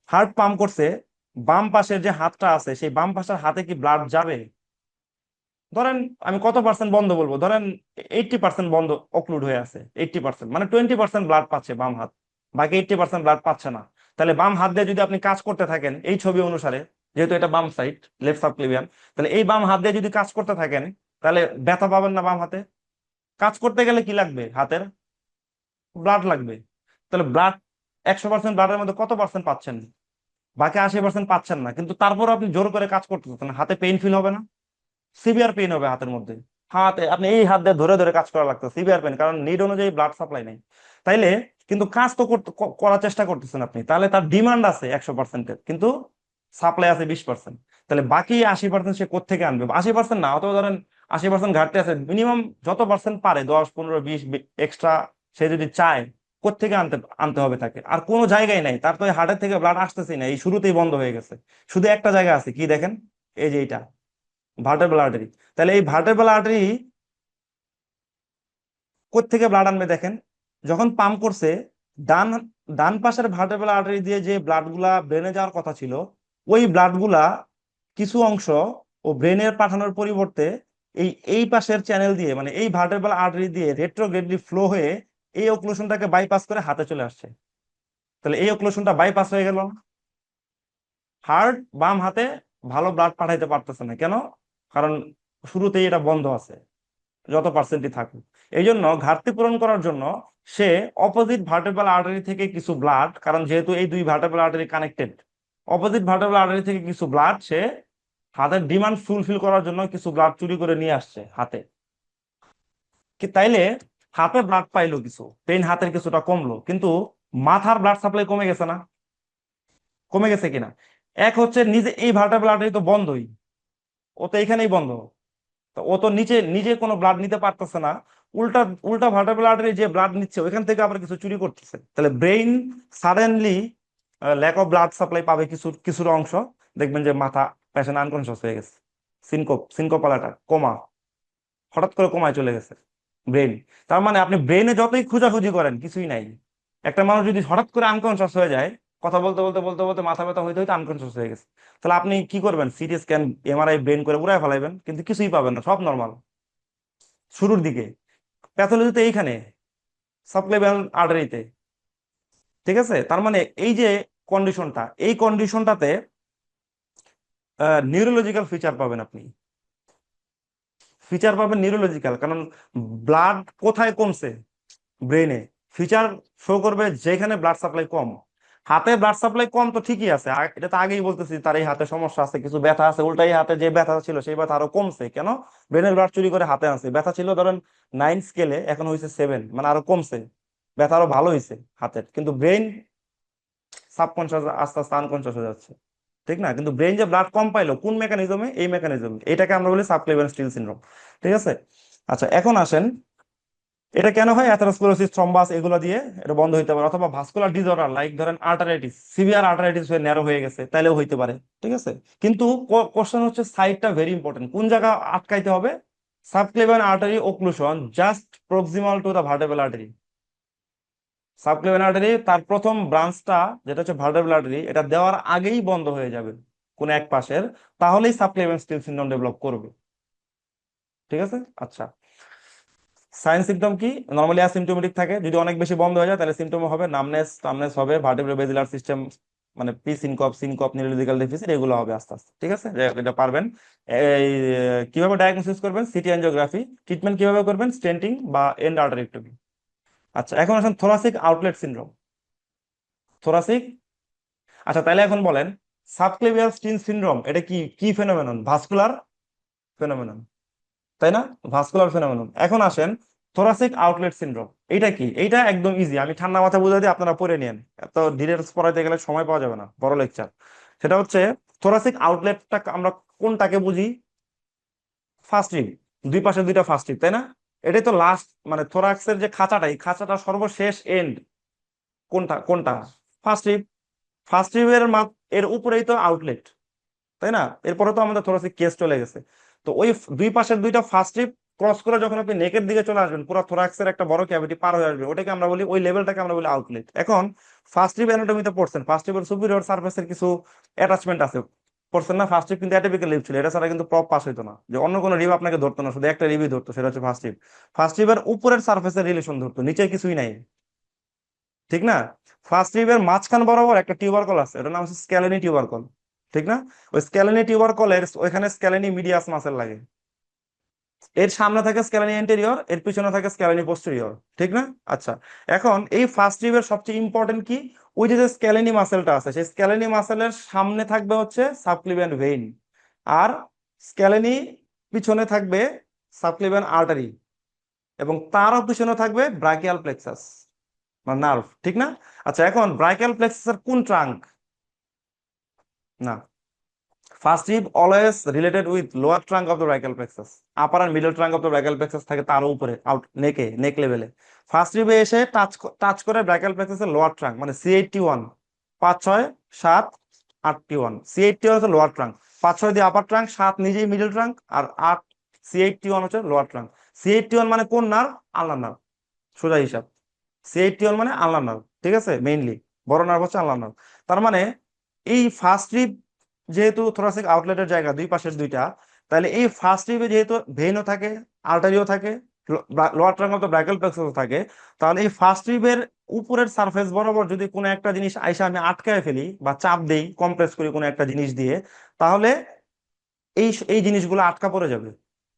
হার্ট পাম্প করছে, বাম পাশের যে হাতটা আছে সেই বাম পাশের হাতে কি ব্লাড যাবে? ধরেন আমি কত পার্সেন্ট বন্ধ বলবো, ধরেন 80% বন্ধ, অক্লুড হয়ে আছে 80%, মানে 20% ব্লাড পাচ্ছে বাম হাত, বাকি 80% ব্লাড পাচ্ছে না। তাহলে বাম হাত দিয়ে যদি আপনি কাজ করতে থাকেন এই ছবি অনুসারে, যেহেতু এটা বাম সাইড, লেফট সাবক্লিভিয়ান, তাহলে এই বাম হাত দিয়ে যদি কাজ করতে থাকেন, তাহলে ব্যথা পাবেন না বাম হাতে? কাজ করতে গেলে কি লাগবে হাতের? ব্লাড লাগবে। তাহলে ব্লাড 100% ব্লাডের মধ্যে কত পার্সেন্ট পাচ্ছেন? বাকি 80% পাচ্ছেন না, কিন্তু তারপর আপনি জোর করে কাজ করতেছেন, হাতে পেইন ফিল হবে না? সিভিয়ার পেইন হবে হাতের মধ্যে। হাতে আপনি এই হাত দিয়ে ধরে ধরে কাজ করা লাগতো, সিভিয়ার পেইন, কারণ নিড অনুযায়ী ব্লাড সাপ্লাই নেই। তাইলে কিন্তু কাজ তো করার চেষ্টা করতেছেন আপনি, তাহলে তার ডিমান্ড আছে 100%-এর, কিন্তু সাপ্লাই আছে 20%। তাহলে বাকি 80% সে কোত্থেকে আনবে? 80% না, অথবা ধরেন 80% ঘাটতি আছে, মিনিমাম যত পার্সেন্ট পারে 10, 15, 20 এক্সট্রা সে যদি চায়, কোত্থেকে আনতে আনতে হবে তাকে? আর কোনো জায়গায় নাই, তার তো হার্টের থেকে ব্লাড আসতেছেই না, এই শুরুতেই বন্ধ হয়ে গেছে। শুধু একটা জায়গা আছে, কি দেখেন, এই যে এইটা ভার্টেব্রাল আর্টারি। তাহলে এই ভার্টেব্রাল আর্টারি কোত্থেকে ব্লাড আনবে দেখেন, যখন পাম্প করছে ডান ডান পাশের ভার্টেব্রাল আর্টারি দিয়ে যে ব্লাড গুলা ব্রেনে যাওয়ার কথা ছিল, ওই ব্লাড গুলা কিছু অংশ ও ব্রেনের পাঠানোর পরিবর্তে এই এই পাশের চ্যানেল দিয়ে, মানে এই ভার্টেব্রাল আর্টারি দিয়ে রেট্রোগ্রেডলি ফ্লো হয়ে এই অক্লুশনটাকে বাইপাস করে হাতে চলে আসছে। তাহলে এই অক্লুশনটা বাইপাস হয়ে গেল না? হার্ট বাম হাতে ভালো ব্লাড পাঠাইতে পারতেছে না কেন? কারণ শুরুতেই এটা বন্ধ আছে, যত পার্সেন্টই থাকুক। এই জন্য ঘাটতি পূরণ করার জন্য সে অপোজিট ভার্টেব্রাল আর্টারি থেকে কিছু ব্লাড, কারণ যেহেতু এই দুই vertebral artery connected, opposite vertebral artery থেকে কিছু ব্লাড সে হাতের ডিমান্ড ফুলফিল করার জন্য কিছু ব্লাড চুরি করে নিয়ে আসছে হাতে। কি তাইলে হাতে ব্লাড পাইলো, কিছু পেইন হাতের কিছুটা কমলো, কিন্তু মাথার ব্লাড সাপ্লাই কমে গেছে না? কমে গেছে কিনা? এক হচ্ছে নিজে এই ভার্টেব্রাল আর্টারি তো বন্ধই, ও তো এখানেই বন্ধ, তো ও তো নিচে নিজে কোনো ব্লাড নিতে পারতেছে না, উল্টা উল্টা ভার্টেব্রাল আর্টারি যে ব্লাড নিচ্ছে ওইখান থেকে আবার কিছু চুরি করতেছে। তাহলে brain suddenly lack of blood supply পাবে কিছু কিছুর অংশ, দেখবেন যে মাথা পেশেন্ট আনকনসিয়াস হয়ে গেছে, সিনকোপালাটা কোমা, হঠাৎ করে কমায় চলে গেছে ব্রেন। তার মানে আপনি ব্রেনে যতই খোঁজাখুঁজি করেন কিছুই নাই। একটা মানুষ যদি হঠাৎ করে আনকনসিয়াস হয়ে যায়, কথা বলতে বলতে বলতে বলতে মাথা ব্যথা হইতে হইতে আনকনসিয়াস হয়ে গেছে, তাহলে আপনি কি করবেন? সিটি স্ক্যান, এমআরআই, ব্রেন করে উড়ায় ফেলাইবেন, কিন্তু কিছুই পাবেন না, সব নর্মাল শুরুর দিকে। প্যাথোলজিতে এইখানে সাবক্লেভিয়ান আর্টারিতে, ঠিক আছে? তার মানে এই যে কন্ডিশনটা, এই কন্ডিশনটাতে নিউরোলজিক্যাল ফিচার পাবেন আপনি। ফিচার পাবেন নিউরোলজিক্যাল, কারণ ব্লাড কোথায় কমছে, ব্রেনে। ফিচার শো করবে যেখানে ব্লাড সাপ্লাই কম। হাতে ব্লাড সাপ্লাই কম তো ঠিকই আছে, এটা তো আগেই বলতেছি, তার এই হাতে সমস্যা আছে, কিছু ব্যথা আছে, উল্টাই হাতে যে ব্যথা ছিল সেই ব্যথা আরো কমছে কেন, ব্রেনের ব্লাড চুরি করে হাতে আনছে। ব্যথা ছিল ধরেন 9 স্কেলে, এখন হয়েছে 7, মানে আরো কমছে, ব্যথা আরো ভালো হয়েছে হাতের, কিন্তু ব্রেন সাবকনশিয়াস আস্তে আস্তে আনকনশিয়াস হয়ে যাচ্ছে, ঠিক না? কিন্তু ব্রেন যে ব্লাড কম পাইলো কোন মেকানিজমে, এই মেকানিজমে, এটাকে আমরা বলি সাবক্লেভিয়ান স্টিল সিনড্রোম। ঠিক আছে। আচ্ছা এখন আসেন, এটা কেন হয়? অ্যাথেরোস্ক্লেরোসিস, থ্রম্বাস এগুলো দিয়ে এটা বন্ধ হইতে পারে, অথবা ভাস্কুলার ডিসঅর্ডার লাইক ধরেন আর্টারাইটিস, সিভিয়ার আর্টারাইটিস হয়ে ন্যারো হয়ে গেছে, তাইলেও হইতে পারে। ঠিক আছে। কিন্তু কোশ্চেন হচ্ছে সাইডটা ভেরি ইম্পর্টেন্ট, কোন জায়গা আটকাইতে হবে? Subclavian artery occlusion just proximal to the vertebral artery. Subclavian artery তার প্রথম ব্রাঞ্চটা যেটা হচ্ছে ভার্টেব্রাল আর্টারি, এটা দেওয়ার আগেই বন্ধ হয়ে যাবে কোন এক পাশের, তাহলেই সাবক্লেভিয়ান স্টিল সিনড্রোম ডেভেলপ করবে। ঠিক আছে। আচ্ছা, সাইন সিমটম কি? নরমালি অ্যাসিম্পটোমেটিক থাকে, যদি অনেক বেশি বন্ধ হয়ে যায় তাহলে সিমটম হবে নামনেস, টামনেস হবে, ভার্টিব্রো বেসিলার সিস্টেম মানে pre syncope, syncope, neurological deficit, এগুলো হবে আস্তে আস্তে। ঠিক আছে, এটা পারবেন। এই কিভাবে ডায়াগনোসিস করবেন? City angiography. ট্রিটমেন্ট কিভাবে করবেন? স্টেন্টিং বা এন্ড আর্টারিক্টমি। আচ্ছা এখন আসেন থোরাসিক আউটলেট সিনড্রোম। থোরাসিক, আচ্ছা তাহলে এখন বলেন, সাবক্লেভিয়ান স্টিল সিনড্রোম এটা কি কি ফেনোমেনন? ভাস্কুলার ফেনোমেনন, তাই না? Vascular phenomenon. এখন আসেন থোরাসিক আউটলেট সিনড্রোম, এইটা কি? এইটা একদম ইজি, আমি ঠান্ডা মাথা বুঝাই দিই, আপনারা পড়ে নিন, এত ডিটেলস পড়াইতে গেলে সময় পাওয়া যাবে না, বড় লেকচার। সেটা হচ্ছে থোরাসিক আউটলেটটা আমরা কোনটাকে বুঝি? ফার্স্ট রিব, দুই পাশে দুইটা ফার্স্ট রিব, তাই না? এটাই তো লাস্ট, মানে থোরাক্সের যে খাঁচাটা, এই খাঁচাটা সর্বশেষ এন্ড কোনটা কোনটা? First rib. ফার্স্ট রিবের এর উপরেই তো আউটলেট, তাই না? এরপরে তো আমাদের থোরাসিক কেস চলে গেছে। তো ওই দুই পাশের দুইটা ফার্স্ট রিব ক্রস করে যখন আপনি নেকের দিকে চলে আসবেন, পুরো থোরাক্সের একটা বড় ক্যাভিটি পার হয়ে আসবে, ওটাকে আমরা বলি, ওই লেভেলটাকে আমরা বলি আউটলেট। এখন ফার্স্ট রিব অ্যানাটমিতে পড়ছেন, ফার্স্ট রিবের সুপিরিয়র সারফেসের কিছু অ্যাটাচমেন্ট আছে, পড়ছেন না? ফার্স্ট রিব কিন্তু অ্যাটিপিক্যাল রিব ছিল, এটা ছাড়া কিন্তু প্রপ পাস হইতো না, যে অন্য কোনো রিব আপনাকে ধরতো না, শুধু একটা রিবই ধরতো, সেটা হচ্ছে ফার্স্ট রিব। ফার্স্ট রিবের উপরের সারফেসের রিলেশন ধরতো, নিচে কিছুই নাই, ঠিক না? ফার্স্ট রিবের মাঝখান বরাবর একটা টিউবারকল আছে, ওটার নাম হচ্ছে স্ক্যালেনি টিউবারকল, ঠিক না? ওই স্ক্যালেনি টিউবারকলের ওইখানে স্ক্যালেনি মিডিয়াস মাসেল লাগে, এর সামনে থাকে স্ক্যালেনি এন্টেরিয়র, এর পিছনে থাকে স্ক্যালেনি পোস্টেরিয়র, ঠিক না? আচ্ছা এখন এই ফার্স্ট রিবের সবচেয়ে ইম্পর্টেন্ট কি? ওই যে যে স্ক্যালেনি মাসেলটা আছে, সেই স্ক্যালেনি মাসেলের সামনে থাকবে হচ্ছে সাবক্লিভিয়ান ভেইন, আর স্ক্যালেনি পিছনে থাকবে সাবক্লিভিয়ান আর্টারি, এবং তারও পিছনে থাকবে ব্রাকিয়াল প্লেক্সাস মানে নার্ভ, ঠিক না? আচ্ছা এখন ব্রাকিয়াল প্লেক্সাসের কোন ট্রাঙ্ক? না, first rib always related with lower trunk of the brachial plexus, upper and middle trunk of the brachial plexus থাকে তার উপরে, আউট নেকে, নেক লেভেলে। ফার্স্ট রিবে এসে টাচ টাচ করে ব্রাকিয়াল প্লেক্সাসের লোয়ার ট্রাঙ্ক, মানে C81, 5, 6, 7, 81, C81 হচ্ছে লোয়ার ট্রাঙ্ক, 5, 6 দিয়ে আপার ট্রাঙ্ক, 7 নিজেই মিডল ট্রাঙ্ক, আর 8 C81 হচ্ছে লোয়ার ট্রাঙ্ক। C81 মানে কোন নার্ভ? আলনার নার্ভ, সোজা হিসাব। C81 মানে আলনার নার্ভ, ঠিক আছে, মেইনলি বড় নার্ভ হচ্ছে আলনার নার্ভ। তার মানে এই ফার্স্ট রিব যেহেতু থোরাসিক আউটলেটের জায়গা দুই পাশের দুইটা, তাহলে এই ফার্স্ট রিবে যেহেতু ভেইনও থাকে, আর্টারিও থাকে, lower trunk of the brachial প্লেক্সাসও থাকে, তাহলে এই ফার্স্ট রিবের উপরের সারফেস বরাবর যদি কোনো একটা জিনিস আইসা আমি আটকায় ফেলি বা চাপ দেই, কম্প্রেস করি কোনো একটা জিনিস দিয়ে, তাহলে এই এই জিনিসগুলো আটকা পড়ে যাবে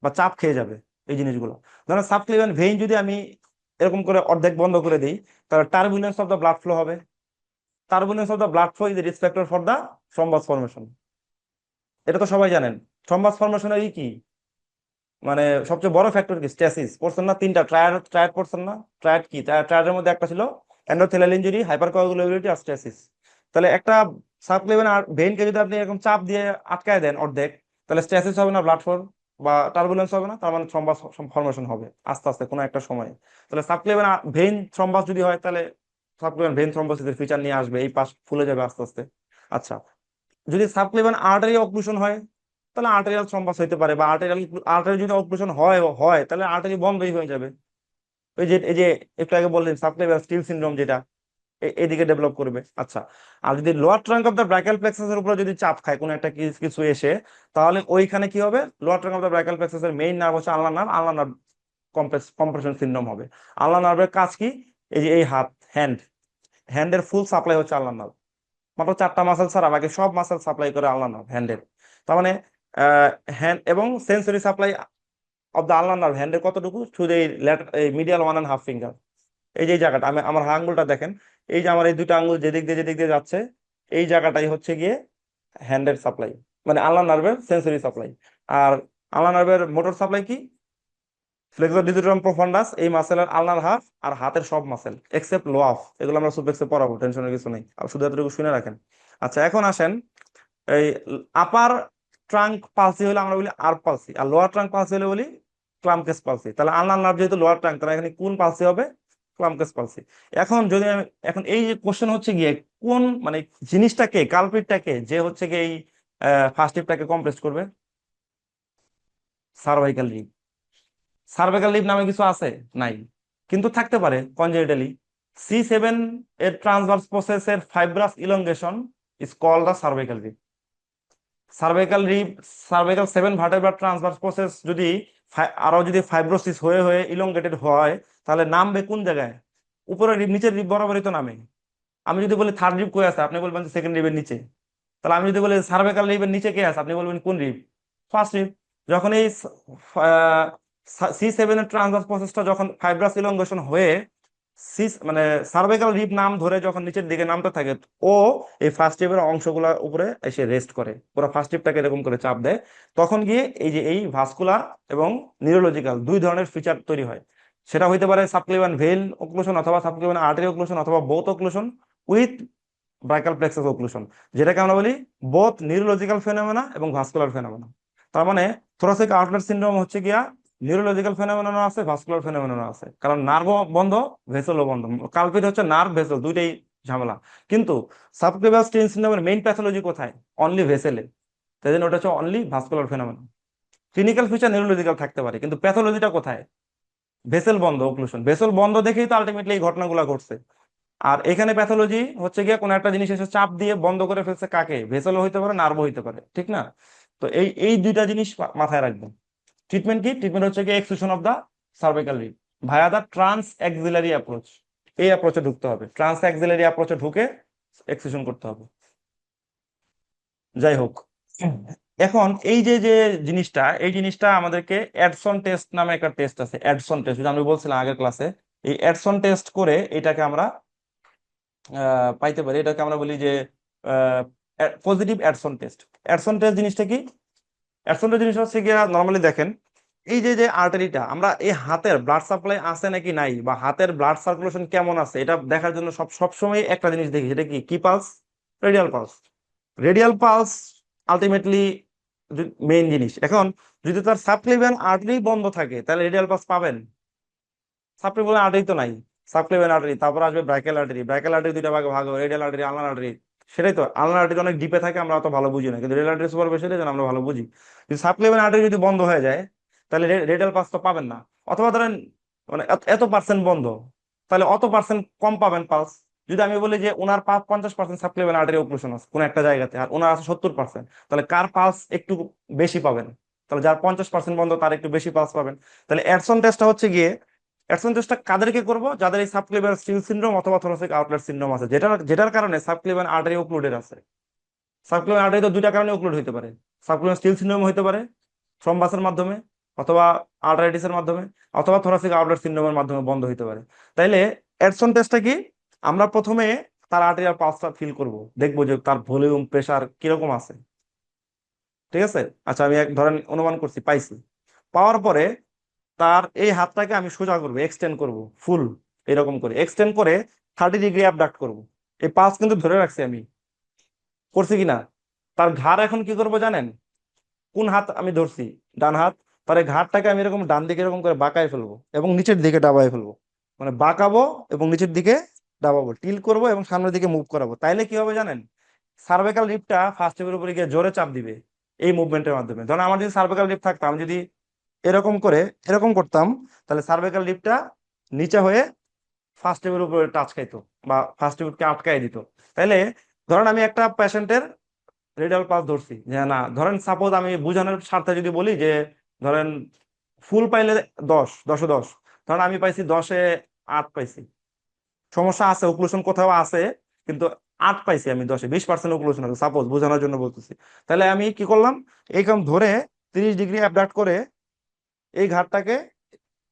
বা চাপ খেয়ে যাবে এই জিনিসগুলো। ধরেন সাবক্লিভিয়ান ভেইন যদি আমি এরকম করে অর্ধেক বন্ধ করে দিই, তাহলে turbulence of the blood flow হবে। Turbulence of the blood flow is risk factor for the thrombus formation, এটা তো সবাই জানেন। থ্রম্বাস ফর্মেশনের কি মানে সবচেয়ে বড় ফ্যাক্টর কি? স্ট্যাসিস পড়ছেন না? তিনটা ট্রায়াড, ট্রায়াড পড়ছেন না? ট্রায়াড কি? ট্রায়াডের মধ্যে একটা ছিল এন্ডোথেলিয়াল ইনজুরি, হাইপারকোয়াগুলেবিলিটি আর স্ট্যাসিস। তাহলে একটা সাবক্লেভিয়ান ভেইনকে যদি আপনি এরকম চাপ দিয়ে আটকায় দেন অর্ধেক, তাহলে স্ট্যাসিস হবে না, ব্লাড ফ্লো বা টার্বুলেন্স হবে না, তার মানে থ্রম্বাস ফর্মেশন হবে আস্তে আস্তে কোনো একটা সময়। তাহলে সাবক্লেভিয়ান ভেইন থ্রম্বাস যদি হয়, তাহলে সাবক্লেভিয়ান ভেইন থ্রম্বোসিসের ফিচার নিয়ে আসবে, এই পাশ ফুলে যাবে আস্তে আস্তে। আচ্ছা, যদি সাবক্লেভিয়ান আর্টারি অক্লুশন হয়, তাহলে আর্টেরিয়াল থ্রম্বাস হইতে পারে, বা আর্টেরিয়াল আর্টারি যদি অক্লুশন হয় হয় তাহলে আর্টারি বন্ধই হয়ে যাবে। ওই যে এই যে একটু আগে বললেন সাবক্লেভিয়ান স্টিল সিনড্রোম, যেটা এদিকে ডেভেলপ করবে। আচ্ছা, আর যদি lower trunk of the brachial প্লেক্সাসের উপরে যদি চাপ খায় কোনো একটা কিছু এসে, তাহলে ওইখানে কি হবে? Lower trunk of the brachial প্লেক্সাসের মেইন নার্ভ হচ্ছে ulnar nerve, ulnar nerve compression syndrome হবে। আলনার নার্ভের কাজ কি? এই যে এই হাত, হ্যান্ড, হ্যান্ডের ফুল সাপ্লাই হচ্ছে আলনার নার্ভ, মাত্র 4টা মাসেল ছাড়া বাকি সব মাসেল সাপ্লাই করে আলনার নার্ভ হ্যান্ডের। তার মানে হ্যান্ড এবং sensory supply of the ulnar nerve, হ্যান্ডের কতটুকু, শুধু এই মিডিয়াল 1.5 ফিঙ্গার, এই যে এই জায়গাটা, আমি আমার আঙ্গুলটা দেখেন, এই যে আমার এই দুটো আঙ্গুল যেদিক দিয়ে যাচ্ছে, এই জায়গাটাই হচ্ছে গিয়ে হ্যান্ডের সাপ্লাই, মানে আলনার নার্ভের সেন্সরি সাপ্লাই। আর আলনার নার্ভের মোটর সাপ্লাই কি, ফ্লেক্সর ডিজিটাম প্রোফান্ডাস, এই মাসেলের আলনার হাফ, আর হাতের সব মাসেল এক্সেপ্ট লোয়াফ, এগুলো আমরা সুপেক্সে পড়াবো, টেনশনের কিছু নেই, আর শুধু এতটুকু শুনে রাখেন। আচ্ছা এখন আসেন, এই আপার ট্রাঙ্ক পালসি হলে আমরা বলি আর্প পালসি, আর লোয়ার ট্রাঙ্ক পালসি হলে বলি ক্লামকেস পালসি। তাহলে আলনার নার্ভ যেহেতু লোয়ার ট্রাঙ্ক, তাহলে এখানে কোন পালসি হবে, ক্লামকেস পালসি। এখন যদি আমি, এখন এই যে কোশ্চেন হচ্ছে গিয়ে কোন মানে জিনিসটাকে, কালপিটটাকে, যে হচ্ছে গিয়ে এই ফার্স্ট টিপটাকে কম্প্রেস করবে, সার্ভাইকাল রিব। সার্ভাইকাল রিব নামে কিছু আছে? নাই, কিন্তু থাকতে পারে কনজেনিটালি। C7 এর ট্রান্সভার্স প্রসেসের fibrous elongation is called the cervical rib. Cervical rib, cervical 7 vertebra transverse process যদি আরো যদি ফাইব্রোসিস হয়ে হয়ে ইলংগেটেড হয়, তাহলে নামবে কোন জায়গায়, উপরে রিব নিচের রিব বরাবরই তো নামে। আমি যদি বলি থার্ড রিব কই আছে, আপনি বলবেন যে সেকেন্ড রিবের নিচে। তাহলে আমি যদি বলি সার্ভাইকাল রিবের নিচে কে আছে, আপনি বলবেন কোন রিব, ফার্স্ট রিব। যখন এই C7 এর ট্রান্সভার্স প্রসেসটা যখন ফাইব্রাস ইলংগেশন হয়ে মানে সার্ভাইকাল রিব নাম ধরে যখন নিচের দিকে নামতে থাকে, ও এই ফার্স্ট রিবের অংশগুলোর উপরে এসে রেস্ট করে, পুরো ফার্স্ট রিবটাকে এরকম করে চাপ দেয়। তখন গিয়ে এই যে এই ভাস্কুলার এবং নিউরোলজিক্যাল দুই ধরনের ফিচার তৈরি হয়। সেটা হইতে পারে সাবক্লিভিয়ান ভেইন অক্লুশন, অথবা সাবক্লিভিয়ান আর্টারি অক্লুশন, অথবা both occlusion with brachial plexus occlusion, যেটাকে আমরা বলি বোথ নিউরোলজিক্যাল ফেনোমেনা এবং ভাস্কুলার ফেনোমেনা। তার মানে থোরাসিক আউটলেট সিনড্রোম হচ্ছে গিয়া নিউরোলজিক্যাল ফেনোমেননও আছে, ভাস্কুলার ফেনোমেননও আছে, কারণ নার্ভ বন্ধ, ভেসেলও বন্ধ। কালপিট হচ্ছে নার্ভ ভেসেল দুইটাই ঝামেলা। কিন্তু সাবক্লিভিয়াল স্টেইন সিনড্রোমের মেইন প্যাথোলজি কোথায়, অনলি ভেসেলে, তাই জন্য ওটা হচ্ছে only vascular phenomenon. Clinical feature neurological থাকতে পারে, কিন্তু প্যাথোলজিটা কোথায়, ভেসেল বন্ধ, অক্লুশন, ভেসেল বন্ধ দেখেই তো আলটিমেটলি এই ঘটনাগুলো ঘটছে। আর এখানে প্যাথোলজি হচ্ছে গিয়ে কোন একটা জিনিস এসে চাপ দিয়ে বন্ধ করে ফেলছে, কাকে, ভেসেলও হইতে পারে, নার্ভও হইতে পারে, ঠিক না? তো এই এই দুইটা জিনিস মাথায় রাখবেন। ট্রিটমেন্ট কি, ট্রিটমেন্ট হচ্ছে কি exclusion of the cervical rib via the transaxillary approach. এই অ্যাপ্রোচে ঢুকতে হবে, ট্রান্স অ্যাক্সিলারি অ্যাপ্রোচে ঢুকে এক্সক্লুশন করতে হবে। যাই হোক, এখন এই যে যে জিনিসটা, এই জিনিসটা আমাদেরকে অ্যাডসন টেস্ট নামে একটা টেস্ট আছে, অ্যাডসন টেস্ট, যেটা আমি বলছিলাম আগের ক্লাসে। এই অ্যাডসন টেস্ট করে এটাকে আমরা পাইতে পারি, এটাকে আমরা বলি যে পজিটিভ অ্যাডসন টেস্ট। অ্যাডসন টেস্ট জিনিসটা কি, অ্যাডসন টেস্ট জিনিসটা হচ্ছে গিয়ে নর্মালি দেখেন, এই যে যে আর্টারিটা, আমরা এই হাতের ব্লাড সাপ্লাই আছে নাকি নাই, বা হাতের ব্লাড সার্কুলেশন কেমন আছে, এটা দেখার জন্য সব সময় একটা জিনিস দেখি, সেটা কি, কি pulse, radial pulse. Radial pulse ultimately main জিনিস। এখন যদি তার সাবক্লিভিয়ান আর্টারি বন্ধ থাকে, তাহলে রেডিয়াল পালস পাবেন? সাবক্লিভিয়ান আর্টারি তো নাই, সাবক্লিভিয়ান আর্টারি, তারপর আসবে ব্রাইকাল আর্টারি, ব্রাইকাল আর্টারি দুইটা ভাগে ভাগ হবে, রেডিয়াল আর্টারি, আলনার আর্টারি। সেটাই তো, আলনার আর্টারি অনেক ডিপে থাকে, আমরা অত ভালো বুঝি না, কিন্তু রেডিয়াল আর্টারি সুপার বেশি, আমরা ভালো বুঝি। যদি সাবক্লিভিয়ান আর্টারি যদি বন্ধ হয়ে যায়, তাহলে রেডিয়াল পালস তো পাবেন না। অথবা ধরেন মানে এত পার্সেন্ট বন্ধ, তাহলে অত পার্সেন্ট কম পাবেন পালস। যদি আমি বলি যে ওনার 50% সাবক্লিভিয়ান আর্টারি অক্লুশন আছে কোন একটা জায়গাতে, আর ওনার আছে 70%, তাহলে কার পালস একটু বেশি পাবেন? তাহলে যার 50% বন্ধ তার একটু বেশি পালস পাবেন। তাহলে অ্যাডসন টেস্টটা হচ্ছে গিয়ে, অ্যাডসন টেস্টটা কাদেরকে করব, যাদের এই সাবক্লিভিয়ান স্টিল সিনড্রোম অথবা থোরাসিক আউটলেট সিনড্রোম আছে, যেটার কারণে সাবক্লিভিয়ান আর্টারি ওক্লুডেড আছে। সাবক্লিভিয়ান আর্টারি তো দুইটা কারণে ওক্লুড হতে পারে, সাবক্লিভিয়ান স্টিল সিনড্রোম হতে পারে থ্রম্বাসের মাধ্যমে, অথবা আর্টারাইটিসের মাধ্যমে, অথবা থোরাসিক আউটলেট সিনড্রোমের মাধ্যমে বন্ধ হতে পারে। তাইলে অ্যাডসন টেস্টটা কি, আমরা প্রথমে তার আর্টেরিয়াল পালসটা ফিল করব, দেখবো যে তার ভলিউম প্রেসার কিরকম আছে, ঠিক আছে? আচ্ছা আমি এক ধরেন অনুমান করছি, পাইছি। পাওয়ার পরে তার এই হাতটাকে আমি সোজা করবো, এক্সটেন্ড করব ফুল, এরকম করে এক্সটেন্ড করে 30 ডিগ্রি অ্যাবডাক্ট করব। এই পালস কিন্তু ধরে রাখছি আমি, করছি কিনা। তার ঘাড় এখন কি করব জানেন, কোন হাত আমি ধরছি, ডান হাত, তার এই ঘাড়টাকে আমি এরকম ডান দিকে এরকম করে বাঁকায় ফেলবো এবং নিচের দিকে ডাবায় ফেলবো, মানে বাঁকাবো এবং নিচের দিকে ডাবাবো, টিল করব এবং সামনের দিকে মুভ করাবো। তাইলে কি হবে জানেন, সার্ভাইকাল রিপটা ফার্স্ট রিপের উপরে গিয়ে জোরে চাপ দিবে এই মুভমেন্টের মাধ্যমে। ধরুন আমার যদি সার্ভাইকাল রিপ থাকতো, আমি যদি এরকম করে এরকম করতাম, তাহলে সার্ভাইকাল রিপটা নিচে হয়ে ফার্স্ট রিপের উপরে টাচ খাইতো, বা ফার্স্ট রিপকে আটকাই দিত। তাইলে ধরেন আমি একটা পেশেন্টের রেডিয়াল পাস ধরছি, যে না ধরেন সাপোজ আমি বুঝানোর স্বার্থে যদি বলি যে ধরেন ফুল পাইলে 10, 10-এ 10, ধরেন আমি পাইছি 10-এ 8 পাইছি, সমস্যা আছে, ওক্লুশন কোথাও আছে, কিন্তু 8 পাইছি আমি 10-এ, 20% ওক্লুশন আছে, সাপোজ বোঝানোর জন্য বলতেছি। তাহলে আমি কি করলাম, এইরকম ধরে 30 ডিগ্রি অ্যাবডাক্ট করে এই ঘাটটাকে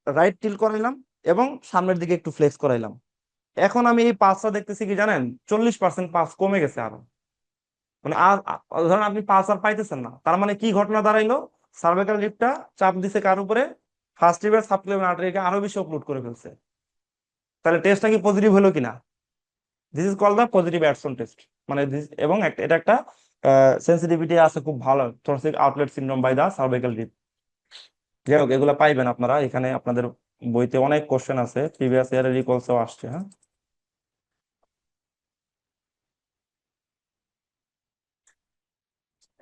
রাইট টিল করাইলাম এবং সামনের দিকে একটু ফ্লেক্স করাইলাম। এখন আমি এই পালসটা দেখতেছি কি জানেন, 40% পালস কমে গেছে আরো। মানে ধরেন আপনি পালস আর পাইতেছেন না, তার মানে কি ঘটনা দাঁড়াইলো, সার্ভাইকাল রিপটা চাপ দিছে কার উপরে, ফার্স্ট রিপের সাবক্লেভিয়ান আর্টারিকে আরো বেশি অপলোড করে ফেলছে। তাহলে টেস্টটা কি পজিটিভ হলো কিনা? This is call the positive Adson test. মানে এবং এটা একটা সেন্সিটিভিটি আছে খুব ভালো, thoracic outlet syndrome by the cervical rib. যাই হোক, এগুলো পাইবেন আপনারা এখানে, আপনাদের বইতে অনেক কোশ্চেন আছে, প্রিভিয়াস ইয়ারের রিকলসও আসছে। হ্যাঁ,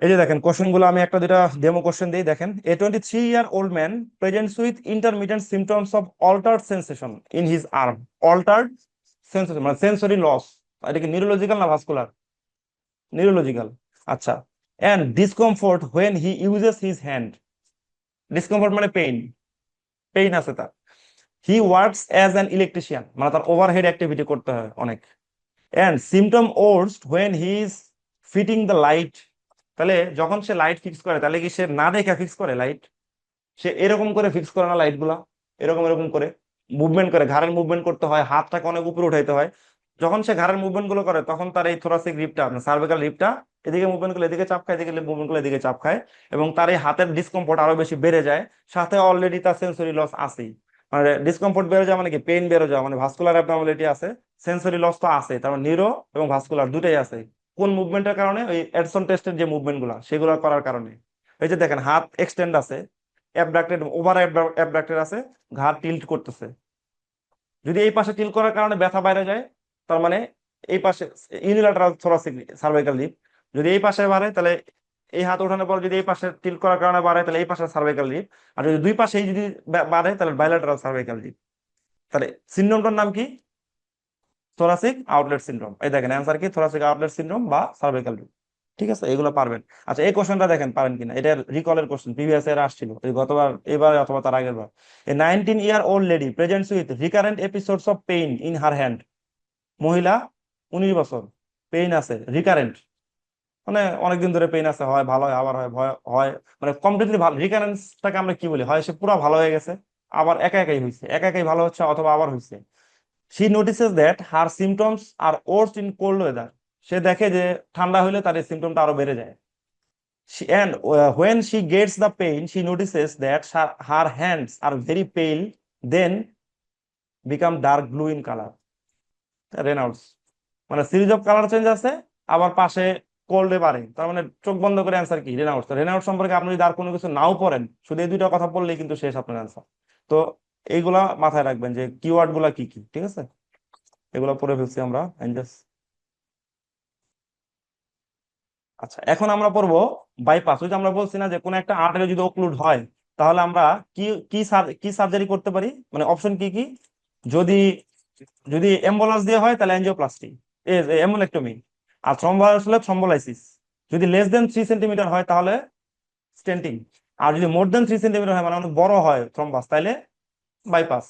এই যে দেখেন কোশ্চেন গুলো, আমি একটা দুটা ডেমো কোশ্চেন দিই, দেখেন। A 23-year-old man presents with intermittent symptoms of altered sensation in his arm. Altered sensation মানে সেন্সরি লস। এটা কি নিউরোলজিক্যাল না ভাস্কুলার? নিউরোলজিক্যাল। আচ্ছা। And discomfort when he uses his hand. Discomfort মানে পেইন, পেইন আছে তার। He works as an electrician, মানে তার ওভারহেড অ্যাক্টিভিটি করতে হয় অনেক। And symptom worse when he is fitting the light. তাহলে যখন সে লাইট ফিক্স করে, তাহলে কি সে না দেখে ফিক্স করে লাইট? সে এরকম করে ফিক্স করে না লাইট গুলা, এরকম এরকম করে মুভমেন্ট করে, ঘাড়ের মুভমেন্ট করতে হয়, হাতটাকে অনেক উপরে উঠাইতে হয়। যখন সে ঘাড়ের মুভমেন্ট গুলো করে, তখন তার এই থোরাসিক রিপটা, সার্ভিক্যাল রিপটা এদিকে মুভমেন্ট করলে এদিকে চাপ খায়, এদিকে মুভমেন্ট করলে এদিকে চাপ খায়, এবং তার এই হাতের ডিসকমফোর্ট আরো বেশি বেড়ে যায়। সাথে অলরেডি তার সেন্সরি লস আছেই। মানে ডিসকমফোর্ট বেড়ে যাওয়া মানে কি, পেইন বেড়ে যাওয়া মানে ভাস্কুলার অ্যাবনর্মালিটি আছে, সেন্সরি লস তো আছে, তার মানে নিউরো এবং ভাস্কুলার দুটাই আছে। কোন মুভমেন্টের কারণে? ওই এডসন টেস্টের যে মুভমেন্ট গুলা সেগুলো করার কারণে। এই যে দেখেন, হাত এক্সটেন্ড আছে, অ্যাবডাক্টেড, ওভার অ্যাবডাক্টেড আছে, ঘাড় টিল্ট করতেছে। যদি এই পাশে টিল্ট করার কারণে ব্যথা বাইরে যায়, তার মানে এই পাশে ইউনিল্যাটারাল থোরাসিক সার্ভাইকাল লিপ। যদি এই পাশে বাড়ে, তাহলে এই হাত ওঠানোর পর যদি এই পাশে টিল্ট করার কারণে বাড়ে, তাহলে এই পাশে সার্ভাইকাল লিপ। আর যদি দুই পাশেই যদি বাড়ে, তাহলে বাইল্যাটারাল সার্ভাইকাল লিপ। তাহলে সিনড্রোমটার নাম কি? Thoracic outlet syndrome. এই দেখেন অ্যান্সার কি, থোরাসিক আউটলেট সিনড্রোম বা সার্ভাইকাল লিপ। ঠিক আছে, এগুলো পারবেন। আচ্ছা, এই কোশ্চেনটা দেখেন পারেন কিনা, এটা রিকলের কোশ্চেন, প্রিভিয়াস ইয়ার আসছিল এই গতবার, এবার অথবা তার আগের বার। এ 19-year-old lady presents with recurrent episodes of pain in her hand. মহিলা, 19 বছর, পেইন আছে রিকারেন্ট, মানে অনেকদিন ধরে পেইন আছে, হয় ভালো হয় আবার হয়, ভয় হয়, মানে কমপ্লিটলি ভালো। রিকারেন্সটাকে আমরা কি বলি, হয় সে পুরো ভালো হয়ে গেছে, আবার একা একাই হয়েছে, একা একাই ভালো হচ্ছে, অথবা আবার হয়েছে। She notices that her symptoms are worse in cold weather. সে দেখে যে ঠান্ডা হলে তার এই সিমটমটা আরো বেড়ে যায়। When she gets the pain, she notices that her hands are very pale, then become dark blue in color. রেনাউটস, মানে সিরিজ অফ কালার চেঞ্জ আছে, আবার পাশে কোল্ডে পারে, তার মানে চোখ বন্ধ করে অ্যান্সার কি, রেনাউটস। রেনাউটস সম্পর্কে আপনি যদি আর কোনো কিছু নাও পড়েন, শুধু এই দুইটা কথা বললেই কিন্তু শেষ আপনার অ্যান্সার। তো এইগুলা মাথায় রাখবেন যে কিওয়ার্ড গুলা কি কি, ঠিক আছে? এগুলো পড়ে ফেলছি আমরা। আচ্ছা, এখন আমরা পড়বো বাইপাস। ওই যে আমরা বলছি না যে কোন একটা আর্টারি যদি ওক্লুড হয়, তাহলে আমরা কি কি কি সার্জারি করতে পারি, মানে অপশন কি কি? যদি যদি এম্বোলাস দিয়ে হয়, তাহলে অ্যাঞ্জিওপ্লাস্টি, এমবোলেক্টমি। আর থ্রম্বোলাইসিস হলে থ্রম্বোলাইসিস। যদি লেস দেন 3 সেন্টিমিটার হয়, তাহলে স্টেন্টিং। আর যদি মোর দেন 3 সেন্টিমিটার হয়, মানে অনেক বড় হয় থ্রম্বাস, তাহলে বাইপাস।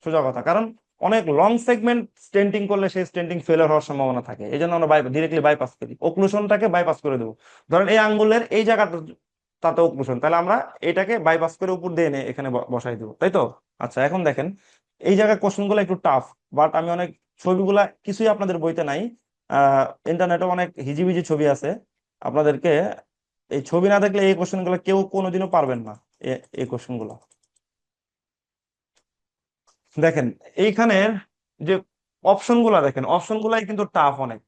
সোজা কথা, কারণ অনেক লং সেগমেন্ট স্টেন্টিং করলে সেই স্টেন্টিং ফেলিওর হওয়ার সম্ভাবনা থাকে, এই জন্য আমরা ডিরেক্টলি বাইপাস করি, ওক্লুশনটাকে বাইপাস করে দেবো। ধরেন এই আঙ্গুলের এই জায়গাটা তাতে ওক্লুশন, তাহলে আমরা এটাকে বাইপাস করে উপর দিয়ে এনে এখানে বসাই দেবো, তাই তো? আচ্ছা, এখন দেখেন এই জায়গায় কোশ্চেন গুলো একটু টাফ, বাট আমি অনেক ছবিগুলা কিছুই আপনাদের বইতে নাই, ইন্টারনেটে অনেক হিজিবিজি ছবি আছে। আপনাদেরকে এই ছবি না দেখলে এই কোশ্চেন গুলো কেউ কোনোদিনও পারবেন না। এই কোশ্চেন গুলো দেখেন, এইখানের যে অপশন গুলা দেখেন, অপশন গুলাই কিন্তু টাফ অনেক।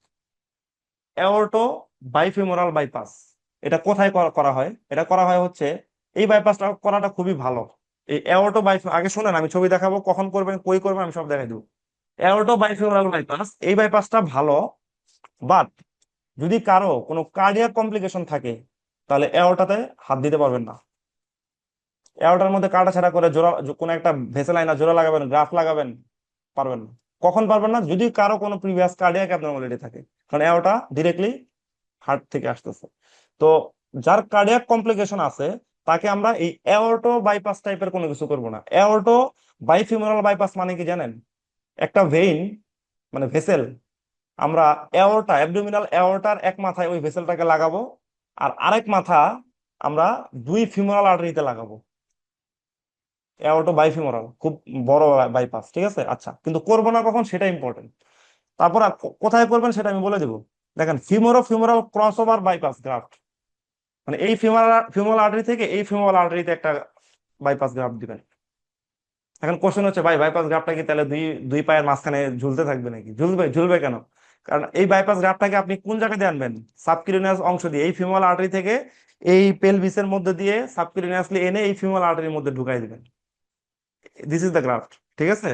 অ্যাওর্টো বাইফিমোরাল বাইপাস, এটা কোথায় করা হয়? এটা করা হয় হচ্ছে, এই বাইপাসটা করাটা খুবই ভালো। এই অ্যাওর্টো আগে শুনেন, আমি ছবি দেখাবো, কখন করবেন কই করবেন আমি সব দেখাই দেবো। অ্যাওর্টো বাইফিমোরাল বাইপাস, এই বাইপাসটা ভালো, বাট যদি কারো কোনো কার্ডিয়াক কমপ্লিকেশন থাকে, তাহলে অ্যাওর্টাতে হাত দিতে পারবেন না। অ্যাওর্টার মধ্যে কাটা ছাড়া করে জোড়া কোনো একটা ভেসেল আইনা জোড়া লাগাবেন, গ্রাফ লাগাবেন, পারবেন না। কখন পারবেন না? যদি কারো কোনো প্রিভিয়াস কার্ডিয়াক অ্যাবনরমালিটি থাকে, কারণ অ্যাওর্টা ডিরেক্টলি হার্ট থেকে আসতেছে। তো যার কার্ডিয়াক কমপ্লিকেশন আছে, তাকে আমরা এই অ্যাওর্টো বাইপাস টাইপের কোনো কিছু করব না। অ্যাওর্টো বাইফিউমারাল বাইপাস মানে কি জানেন? একটা ভেইন, মানে ভেসেল, আমরা অ্যাওর্টা, অ্যাবডোমিনাল অ্যাওর্টার এক মাথায় ওই ভেসেলটাকে লাগাবো, আর আরেক মাথা আমরা দুই ফিউমারাল আর্টারিতে লাগাবো। অ্যাওর্টো বাইফিমোরাল, খুব বড় বাইপাস, ঠিক আছে। আচ্ছা, কিন্তু করবো না কখন সেটা ইম্পর্টেন্ট। তারপর আর কোথায় করবেন সেটা আমি বলে দেবো। দেখেন, femoral cross over bypass graft, মানে এই ফিমোরাল আর্টারি থেকে এই ফিমোরাল আর্টারিতে একটা বাইপাস গ্রাফট দিবেন। এখন কোশ্চেন হচ্ছে, ভাই বাইপাস গ্রাফটা কি তাহলে দুই দুই পায়ের মাঝখানে ঝুলতে থাকবে নাকি? ঝুলবে, ঝুলবে কেন? কারণ এই বাইপাস গ্রাফটাকে আপনি কোন জায়গায় দিয়ে আনবেন? সাবকিউরিনাস অংশ দিয়ে, এই ফিমোরাল আর্টারি থেকে এই পেলভিসের মধ্যে দিয়ে সাবকিউরিনাসলি এনে এই ফিমোরাল আর্টারির মধ্যে ঢুকাই দিবেন। দিস ইজ দ্য গ্রাফট, ঠিক আছে।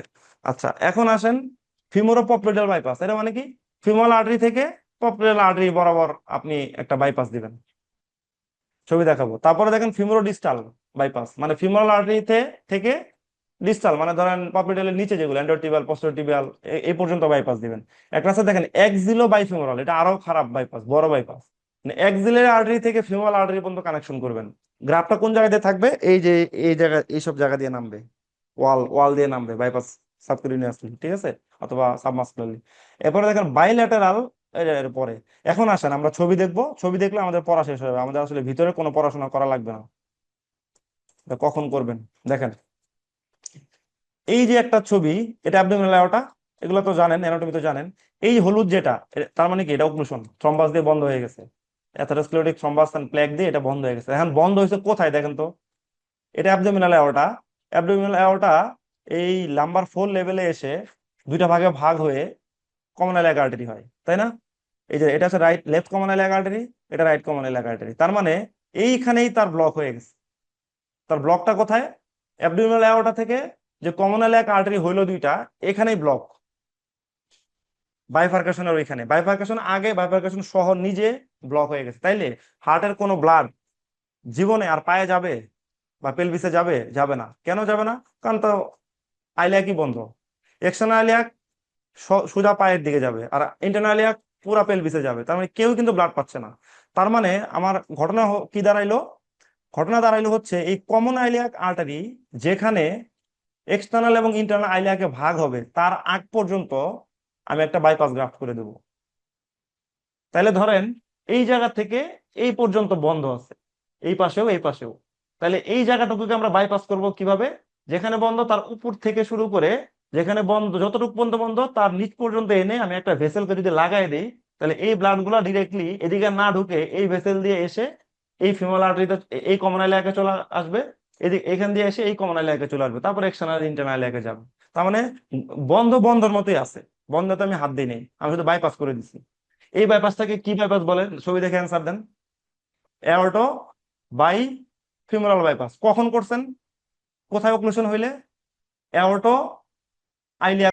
আচ্ছা, এখন আসেন ফিমোরোপপ্লয়েডাল বাইপাস। এটা মানে কি? ফিমোরাল আর্টারি থেকে পপলার আর্টারি বরাবর আপনি একটা বাইপাস দিবেন, ছবি দেখাবো। তারপরে দেখেন ফিমোরো ডিস্টাল বাইপাস, মানে ফিমোরাল আর্টারিতে থেকে ডিস্টাল, মানে ধরেন পপলিটেলের নিচে যেগুলো এন্ডোটিবিয়াল পোস্টোটিবিয়াল এই পর্যন্ত বাইপাস দিবেন। একটা আছে দেখেন এক্সিলো বাইফিমোরাল, এটা আরো খারাপ বাইপাস, বড় বাইপাস। মানে এক্সিলের আর্টারি থেকে ফিমোরাল আর্টারি পর্যন্ত কানেকশন করবেন। গ্রাফটা কোন জায়গা দিয়ে থাকবে? এই যে এই জায়গা, এইসব জায়গা দিয়ে নামবে, ওয়াল ওয়াল দিয়ে নামবে বাইপাস, সাবক্লিনিয়াসলি, ঠিক আছে, অথবা সাবমাসকুলারলি। এরপরে দেখেন বাইল্যাটারাল, এর পরে। এখন আসেন আমরা ছবি দেখবো, ছবি দেখলে আমাদের পড়া শেষ হবে, আমাদের আসলে ভিতরে কোনো পড়াশোনা করা লাগবে না। এটা কখন করবেন? দেখেন, এই যে একটা ছবি, এটা অ্যাবডোমিনাল অ্যাওর্টা, এগুলো তো জানেন, অ্যানাটমি তো জানেন। এই হলুদ যেটা, তার মানে কি? এটা অক্লুশন, থ্রম্বাস দিয়ে বন্ধ হয়ে গেছে। অ্যাথারোস্ক্লেরোটিক থ্রম্বাস এন্ড প্লেগ দিয়ে এটা বন্ধ হয়ে গেছে। এখন বন্ধ হয়েছে কোথায় দেখেন তো? এটা অ্যাবডোমিনাল অ্যাওর্টা। অ্যাবডোমিনাল অ্যাওর্টা এই লাম্বার 4 লেভেলে এসে দুইটা ভাগে ভাগ হয়ে কমন এলাক আর্টারি হয়, তাই না? এই যে এটা হচ্ছে রাইট লেফট কমন এলাক আর্টারি, এটা রাইট কমন এলাক আর্টারি। তার মানে এইখানেই তার ব্লক হয়ে গেছে। তার ব্লকটা কোথায়? অ্যাবডোমিনাল অ্যাওর্টা থেকে যে কমন এলাক আর্টারি হইলো দুইটা, এখানেই ব্লক। বাইফার্কেশনের ওইখানে, বাইফার্কেশন আগে, বাইফার্কেশন সহ নিজে ব্লক হয়ে গেছে। তাইলে হার্টের কোনো ব্লাড জীবনে আর পায়ে যাবে বা পেলভিসে যাবে? যাবে না। কেন যাবে না? কারণ তো আইলিয়াকই বন্ধ। এক্সটার্নাল আইলিয়াক সোজা পায়ের দিকে যাবে, আর ইন্টারনাল আইলিয়াক পুরা পেলভিসে যাবে। তার মানে কেউ কিন্তু ব্লাড পাচ্ছে না। তার মানে আমার ঘটনা কি দাঁড়াইলো? ঘটনা দাঁড়াইলো হচ্ছে এই কমন আইলিয়াক আর্টারি যেখানে এক্সটার্নাল এবং ইন্টারনাল আইলিয়াকে ভাগ হবে, তার আগ পর্যন্ত আমি একটা বাইপাস গ্রাফট করে দেবো। তাহলে ধরেন এই জায়গা থেকে এই পর্যন্ত বন্ধ আছে, এই পাশেও এই পাশেও। তাহলে এই জায়গাটুকুকে আমরা বাইপাস করব কিভাবে? যেখানে বন্ধ তার উপর থেকে শুরু করে, যেখানে বন্ধ যতটুকু পর্যন্ত বন্ধ তার নিচ পর্যন্ত এনে আমি একটা ভেসেলকে যদি লাগাই দিই, তাহলে এই ব্লাড গুলা ডিরেক্টলি এদিকে না ঢুকে এই ভেসেল দিয়ে এসে এই ফিমেল আর্টারিতে, এই কমন এলাকায় চলে আসবে। এদিকে এখান দিয়ে এসে এই কমন এলাকায় চলে আসবে, তারপর এক্সটার্নাল ইন্টারনাল এলাকায় যাবে। তার মানে বন্ধ বন্ধর মতোই আছে, বন্ধতে আমি হাত দিই নাই, আমি শুধু বাইপাস করে দিচ্ছি। এই বাইপাসটাকে কি বাইপাস বলে? ছবি দেখে অ্যান্সার দেন। অ্যাওর্টো বাই ফিমোরাল বাইপাস কখন করছেন? কোথায় অক্লুশন হইলে? অ্যাওর্টো আইলিয়া